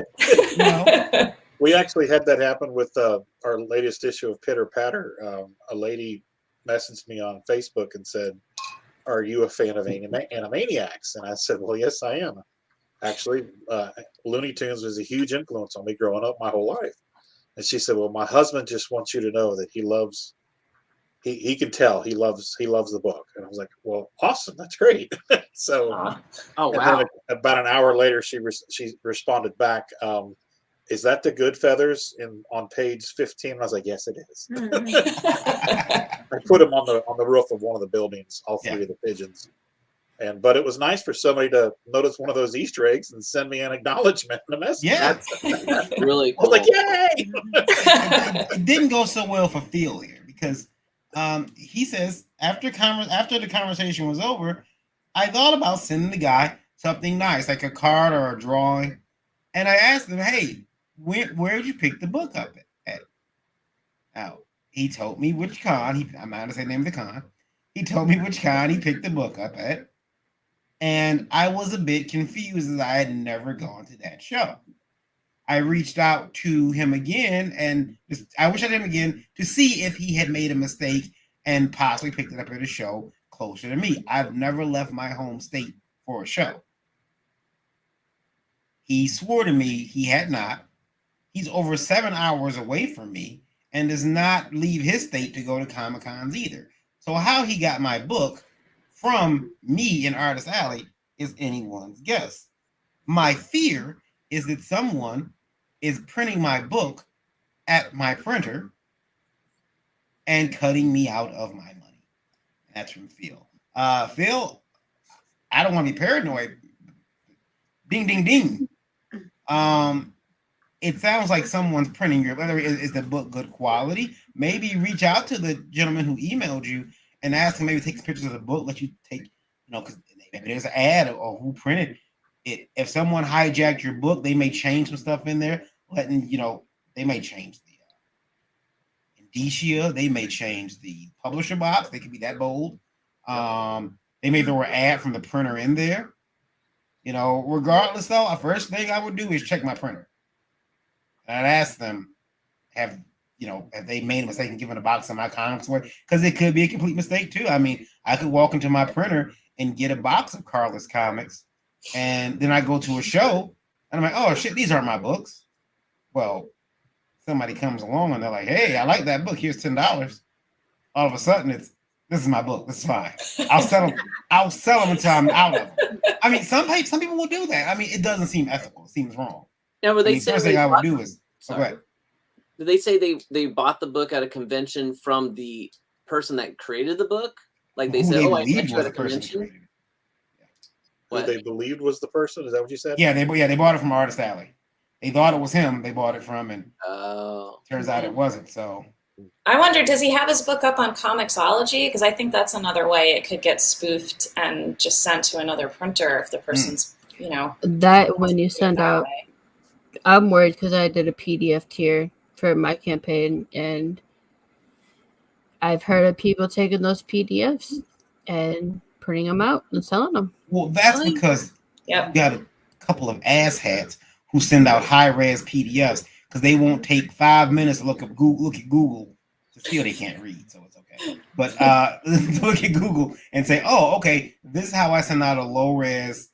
Speaker 2: We actually had that happen with our latest issue of Pitter Patter. A lady messaged me on Facebook and said, "Are you a fan of Animaniacs?" And I said, "Well, yes, I am. Actually, Looney Tunes was a huge influence on me growing up my whole life." And she said, "Well, my husband just wants you to know that he loves. He can tell he loves the book." And I was like, "Well, awesome, that's great." So,
Speaker 3: oh wow!
Speaker 2: About an hour later, she responded back. Is that the good feathers on page 15? And I was like, yes, it is. I put them on the roof of one of the buildings, all 3 of the pigeons. But it was nice for somebody to notice one of those Easter eggs and send me an acknowledgement and a message.
Speaker 6: Yeah,
Speaker 3: that's really cool.
Speaker 2: I was like, yay!
Speaker 6: It didn't go so well for Phil here because he says after the conversation was over, I thought about sending the guy something nice, like a card or a drawing. And I asked him, "Hey, where did you pick the book up at?" Now, he told me which con. I'm not going to say the name of the con. He told me which con he picked the book up at. And I was a bit confused as I had never gone to that show. I reached out to him again, and I wish I did him again to see if he had made a mistake and possibly picked it up at a show closer to me. I've never left my home state for a show. He swore to me he had not. He's over 7 hours away from me and does not leave his state to go to Comic-Cons either. So how he got my book from me in Artist Alley is anyone's guess. My fear is that someone is printing my book at my printer and cutting me out of my money. That's from Phil. Phil, I don't want to be paranoid. Ding, ding, ding. It sounds like someone's printing your, whether is the book good quality? Maybe reach out to the gentleman who emailed you and ask him, maybe take pictures of the book, let you take, because maybe there's an ad or who printed it. If someone hijacked your book, they may change some stuff in there, they may change the indicia, they may change the publisher box, they could be that bold. They may throw an ad from the printer in there. Regardless though, the first thing I would do is check my printer. And I'd ask them, have they made a mistake in giving a box of my comics away? Because it could be a complete mistake too. I mean, I could walk into my printer and get a box of Karla's comics, and then I go to a show, and I'm like, oh shit, these aren't my books. Well, somebody comes along and they're like, hey, I like that book. Here's $10. All of a sudden, this is my book. This is fine. I'll sell them until I'm out of them. I mean, some people will do that. I mean, it doesn't seem ethical. It seems wrong.
Speaker 3: Now, were they
Speaker 6: first thing I would do is
Speaker 3: go ahead. Did they say they bought the book at a convention from the person that created the book? Like they said, I met you at a convention.
Speaker 2: Who they believed was the person? Is that what you said?
Speaker 6: Yeah, they bought it from Artist Alley. They thought it was him. They bought it from, and turns out it wasn't. So
Speaker 4: I wonder, does he have his book up on Comixology? Because I think that's another way it could get spoofed and just sent to another printer if the person's,
Speaker 1: That when you send out, I'm worried because I did a PDF tier for my campaign, and I've heard of people taking those PDFs and printing them out and selling them.
Speaker 6: Well, that's because you got a couple of asshats who send out high-res PDFs because they won't take 5 minutes to look at Google to see they can't read, so it's okay. But look at Google and say, oh, okay, this is how I send out a low-res,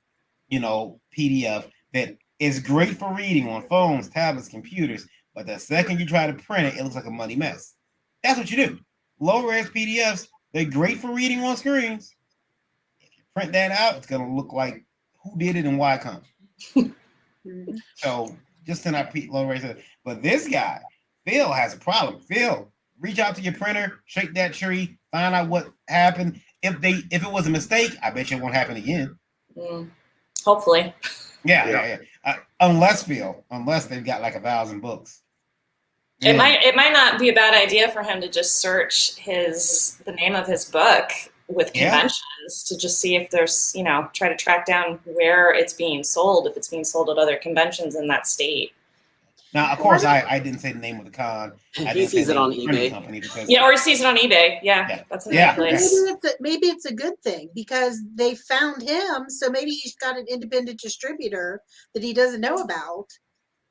Speaker 6: PDF that is great for reading on phones, tablets, computers, but the second you try to print it, it looks like a muddy mess. That's what you do. Low-res PDFs, they're great for reading on screens. If you print that out, it's going to look like who did it and why come. So just send out low-res. But this guy, Phil, has a problem. Phil, reach out to your printer, shake that tree, find out what happened. If it was a mistake, I bet you it won't happen again.
Speaker 4: Hopefully.
Speaker 6: Yeah. Unless they've got like 1,000 books.
Speaker 4: It might not be a bad idea for him to just search the name of his book with conventions to just see if there's, try to track down where it's being sold, if it's being sold at other conventions in that state.
Speaker 6: Now, of course, I didn't say the name of the con.
Speaker 3: He sees it on eBay.
Speaker 4: Or he sees it on eBay. Yeah. That's another place.
Speaker 5: Maybe it's a good thing because they found him, so maybe he's got an independent distributor that he doesn't know about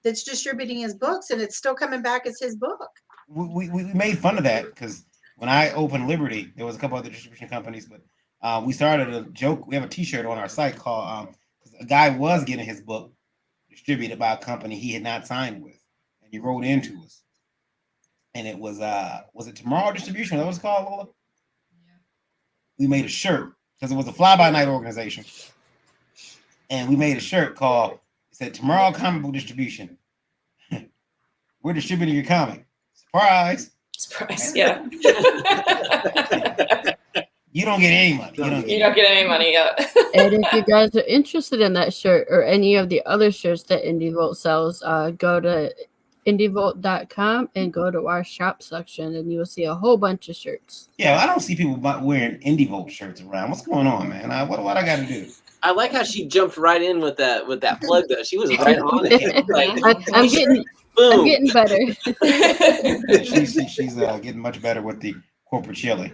Speaker 5: that's distributing his books, and it's still coming back as his book.
Speaker 6: We made fun of that because when I opened Liberty, there was a couple other distribution companies, but we started a joke. We have a T-shirt on our site called a guy was getting his book distributed by a company he had not signed with, and he wrote into us, and it was it Tomorrow Distribution? That was called, Lola? Yeah. We made a shirt because it was a fly-by-night organization, and we made a shirt called. Said Tomorrow Comic Book Distribution. We're distributing your comic. Surprise.
Speaker 4: Yeah.
Speaker 6: You don't get any money.
Speaker 4: You don't get any money yet.
Speaker 1: And if you guys are interested in that shirt or any of the other shirts that IndieVolt sells, go to indievolt.com and go to our shop section, and you will see a whole bunch of shirts.
Speaker 6: Yeah, I don't see people wearing IndieVolt shirts around. What's going on, man? What I got to do?
Speaker 3: I like how she jumped right in with that plug though. She was right on it.
Speaker 1: I'm
Speaker 3: Boom.
Speaker 1: getting better.
Speaker 6: She's getting much better with the corporate chili.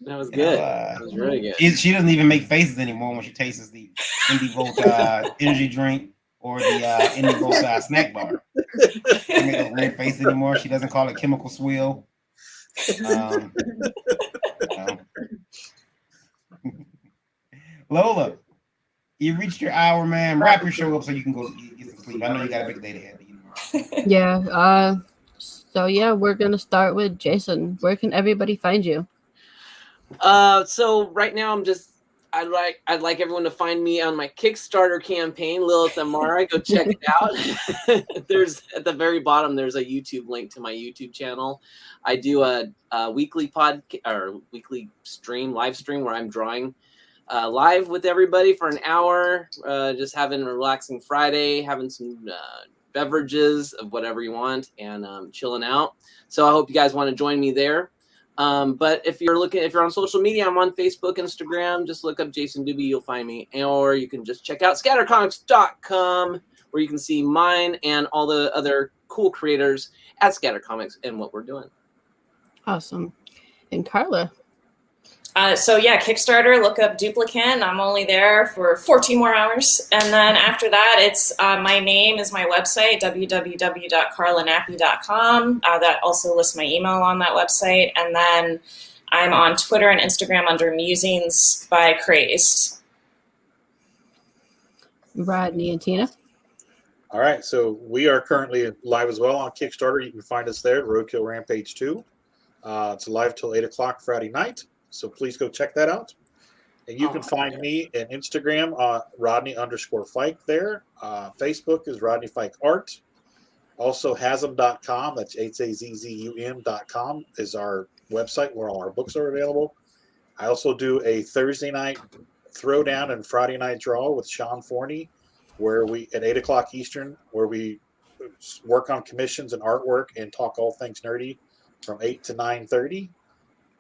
Speaker 3: That was
Speaker 6: You know,
Speaker 3: good. That was really good.
Speaker 6: She doesn't even make faces anymore when she tastes the Indie Volt energy drink or the Indie Volt snack bar. She doesn't make those weird faces anymore. She doesn't call it chemical swill. Lola, you reached your hour, man. Wrap your show up so you can go get some sleep. I know you got a big day ahead of you.
Speaker 1: Yeah. So yeah, we're gonna start with Jason. Where can everybody find you?
Speaker 3: So right now I'd like everyone to find me on my Kickstarter campaign, Lilith Amara. Go check it out. There's at the very bottom. There's a YouTube link to my YouTube channel. I do a weekly weekly live stream where I'm drawing live with everybody for an hour, just having a relaxing Friday, having some beverages of whatever you want, and chilling out. So I hope you guys want to join me there. But if you're on social media, I'm on Facebook, Instagram. Just look up Jason Dube, you'll find me. Or you can just check out scattercomics.com, where you can see mine and all the other cool creators at Scatter Comics and what we're doing.
Speaker 1: Awesome. And Karla.
Speaker 4: So yeah, Kickstarter, look up Duplicant. I'm only there for 14 more hours. And then after that, it's my name is my website, www.karlanappi.com. That also lists my email on that website. And then I'm on Twitter and Instagram under Musings by Crazed.
Speaker 1: Rodney and Tina.
Speaker 2: All right, so we are currently live as well on Kickstarter. You can find us there, Roadkill Rampage 2. It's live till 8 o'clock Friday night. So please go check that out. And you can find me on Instagram, Rodney_Fike there. Facebook is Rodney Fike Art. Also Hazzum.com, that's HAZZUM.com is our website where all our books are available. I also do a Thursday night throwdown and Friday night draw with Sean Forney, where we at 8 o'clock Eastern, where we work on commissions and artwork and talk all things nerdy from 8 to 9:30.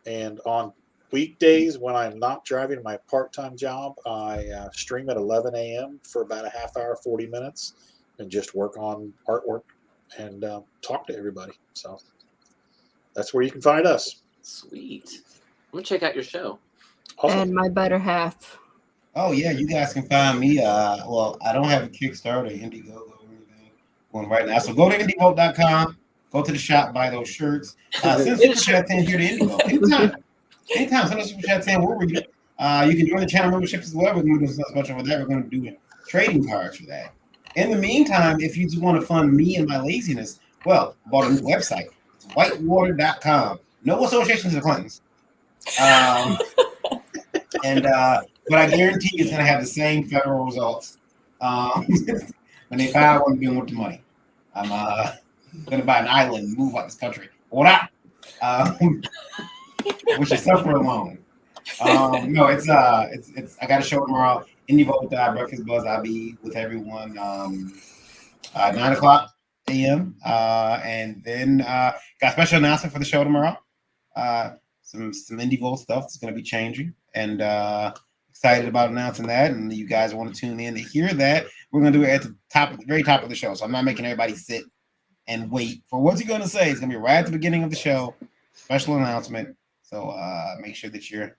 Speaker 2: And on weekdays, when I'm not driving my part-time job, I stream at 11 a.m. for about a half hour, 40 minutes, and just work on artwork and talk to everybody. So that's where you can find us.
Speaker 3: Sweet. I'm going to check out your show.
Speaker 2: Awesome.
Speaker 1: And my better half.
Speaker 6: Oh, yeah, you guys can find me. Well, I don't have a Kickstarter, Indiegogo, or anything going right now. So go to indievote.com, go to the shop, buy those shirts. Send Super Chat 10 here to Indiegogo. Anytime, send us Super Chat 10. We'll read it. You can join the channel memberships as well. We're going to do so much over there. We're going to do trading cards for that. In the meantime, if you just want to fund me and my laziness, well, I bought a new website. It's whitewater.com. No association to the Clintons. But I guarantee it's going to have the same federal results when they file one dealing with the money. I'm going to buy an island and move out this country. What up? Which is suffer alone. No, it's I got a show tomorrow. Indievote Breakfast Buzz. I'll be with everyone 9 o'clock a.m. And then got a special announcement for the show tomorrow. Some Indievote stuff that's going to be changing, and excited about announcing that. And you guys want to tune in to hear that. We're going to do it at the very top of the show. So I'm not making everybody sit and wait for what's he going to say. It's going to be right at the beginning of the show. Special announcement. So make sure that you're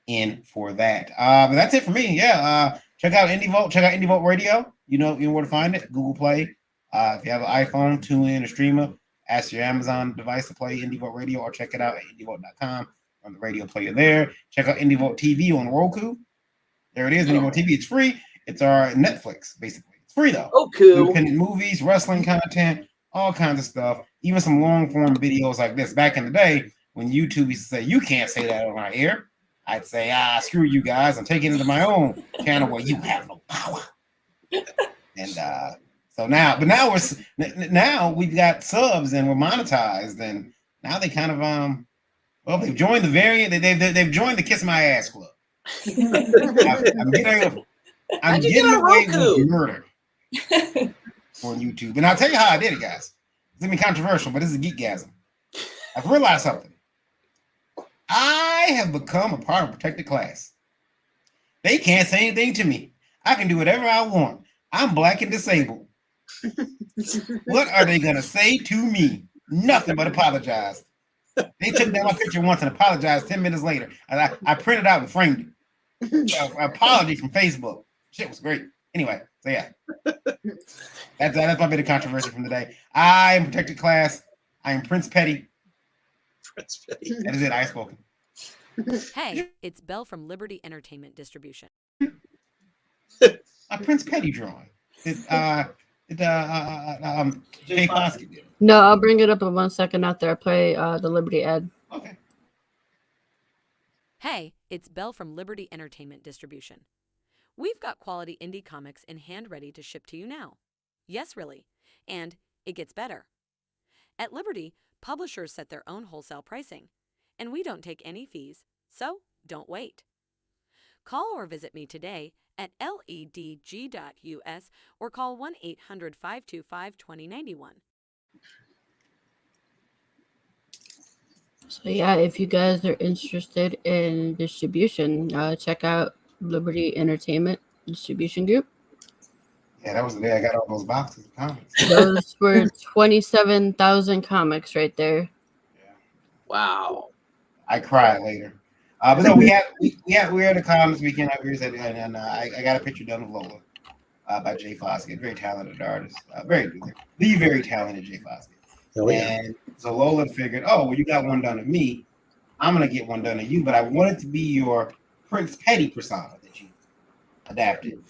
Speaker 6: in for that. But that's it for me. Yeah. Check out Indievote. Check out Indievote Radio. You know where to find it. Google Play. If you have an iPhone, tune in or stream it. Ask your Amazon device to play Indievote Radio, or check it out at indievote.com on the radio player there. Check out Indievote TV on Roku. There it is. Indievote TV. It's free. It's our Netflix, basically. It's free though.
Speaker 3: Oh, cool.
Speaker 6: Independent movies, wrestling content, all kinds of stuff. Even some long form videos like this. Back in the day, when YouTube used to say, you can't say that on our air, I'd say, screw you guys. I'm taking it to my own channel where you have no power. And so now we've got subs and we're monetized, and now they kind of they've joined the variant. They've joined the Kiss My Ass Club. I'm getting away with murder on YouTube, and I'll tell you how I did it, guys. It's gonna be controversial, but this is GeekGasm. I've realized something. I have become a part of a protected class. They can't say anything to me. I can do whatever I want. I'm black and disabled. What are they gonna say to me? Nothing but apologize. They took down my picture once and apologized 10 minutes later. And I printed out and framed it. Apology from Facebook. Shit was great. Anyway, so yeah. That's my bit of controversy from the day. I am protected class. I am Prince Petty.
Speaker 2: Prince Petty.
Speaker 6: That is it. I spoken.
Speaker 9: Hey, it's Belle from Liberty Entertainment Distribution.
Speaker 6: A Prince Petty drawing. Jay Foskett did.
Speaker 1: No, I'll bring it up in 1 second after I play the Liberty ad.
Speaker 6: Okay.
Speaker 9: Hey, it's Belle from Liberty Entertainment Distribution. We've got quality indie comics in hand ready to ship to you now. Yes, really. And it gets better. At Liberty, publishers set their own wholesale pricing, and we don't take any fees, so don't wait. Call or visit me today at ledg.us or call 1-800-525-2091.
Speaker 1: So yeah, if you guys are interested in distribution, check out Liberty Entertainment Distribution Group.
Speaker 6: Yeah, that was the day I got all those boxes of comics.
Speaker 1: Those were 27,000 comics right there.
Speaker 3: Wow.
Speaker 6: I cried later. But no, we had the comics weekend up here, and I got a picture done of Lola by Jay Foskett, very talented artist, very talented Jay Foskett.
Speaker 2: Oh, yeah.
Speaker 6: And so Lola figured, oh, well, you got one done of me, I'm gonna get one done of you, but I want it to be your Prince Petty persona that you adapted.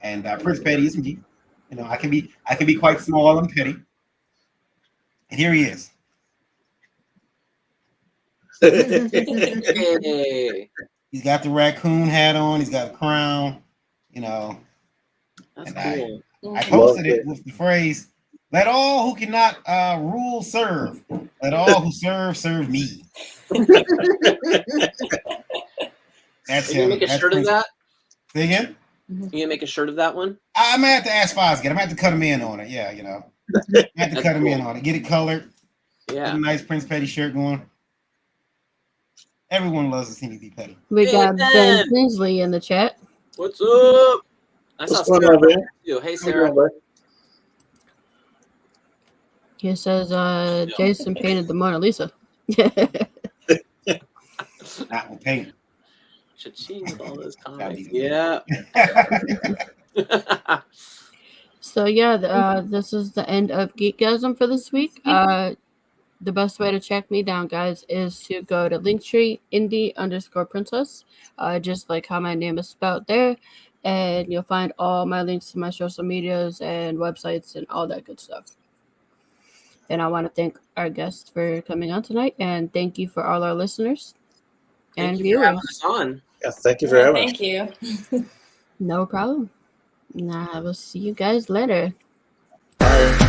Speaker 6: And Prince Petty is me. You know, I can be quite small and petty. And here he is.
Speaker 3: Hey.
Speaker 6: He's got the raccoon hat on. He's got a crown. You know.
Speaker 3: That's
Speaker 6: And
Speaker 3: cool.
Speaker 6: I posted it with the phrase, "Let all who cannot rule serve. Let all who serve me." That's
Speaker 3: Are you
Speaker 6: him.
Speaker 3: gonna make a
Speaker 6: That's
Speaker 3: shirt of
Speaker 6: Prince.
Speaker 3: that?
Speaker 6: Say again?
Speaker 3: You gonna make a shirt of that one?
Speaker 6: I'm gonna have to ask Foskett. I'm gonna have to cut him in on it. Yeah, you know. I have to
Speaker 3: That's
Speaker 6: cut him in
Speaker 3: cool.
Speaker 6: on it. Get it colored. Get
Speaker 3: Yeah.
Speaker 6: a nice Prince Petty shirt going. Everyone loves to see me be petty.
Speaker 1: We
Speaker 3: Hey,
Speaker 1: got Ben
Speaker 3: Ben.
Speaker 1: Kingsley in the chat.
Speaker 3: What's up? I saw
Speaker 2: What's going
Speaker 3: Sarah
Speaker 2: on, man?
Speaker 3: too. Hey,
Speaker 2: How you
Speaker 3: Sarah.
Speaker 2: doing, bud?
Speaker 1: He says Jason painted the Mona Lisa.
Speaker 6: Not with paint.
Speaker 3: Cha-ching with all those
Speaker 6: Gotta
Speaker 3: comments.
Speaker 6: be
Speaker 3: Yeah.
Speaker 1: So yeah, this is the end of GeekGasm for this week. The best way to track me down, guys, is to go to Linktree indie_princess, just like how my name is spelled there, and you'll find all my links to my social medias and websites and all that good stuff. And I want to thank our guests for coming on tonight, and thank you for all our listeners and
Speaker 3: Thank you for having
Speaker 1: viewers.
Speaker 3: us on.
Speaker 2: Yeah, thank you for having us.
Speaker 4: Thank you.
Speaker 1: No problem. Nah, I will see you guys later.
Speaker 2: Bye.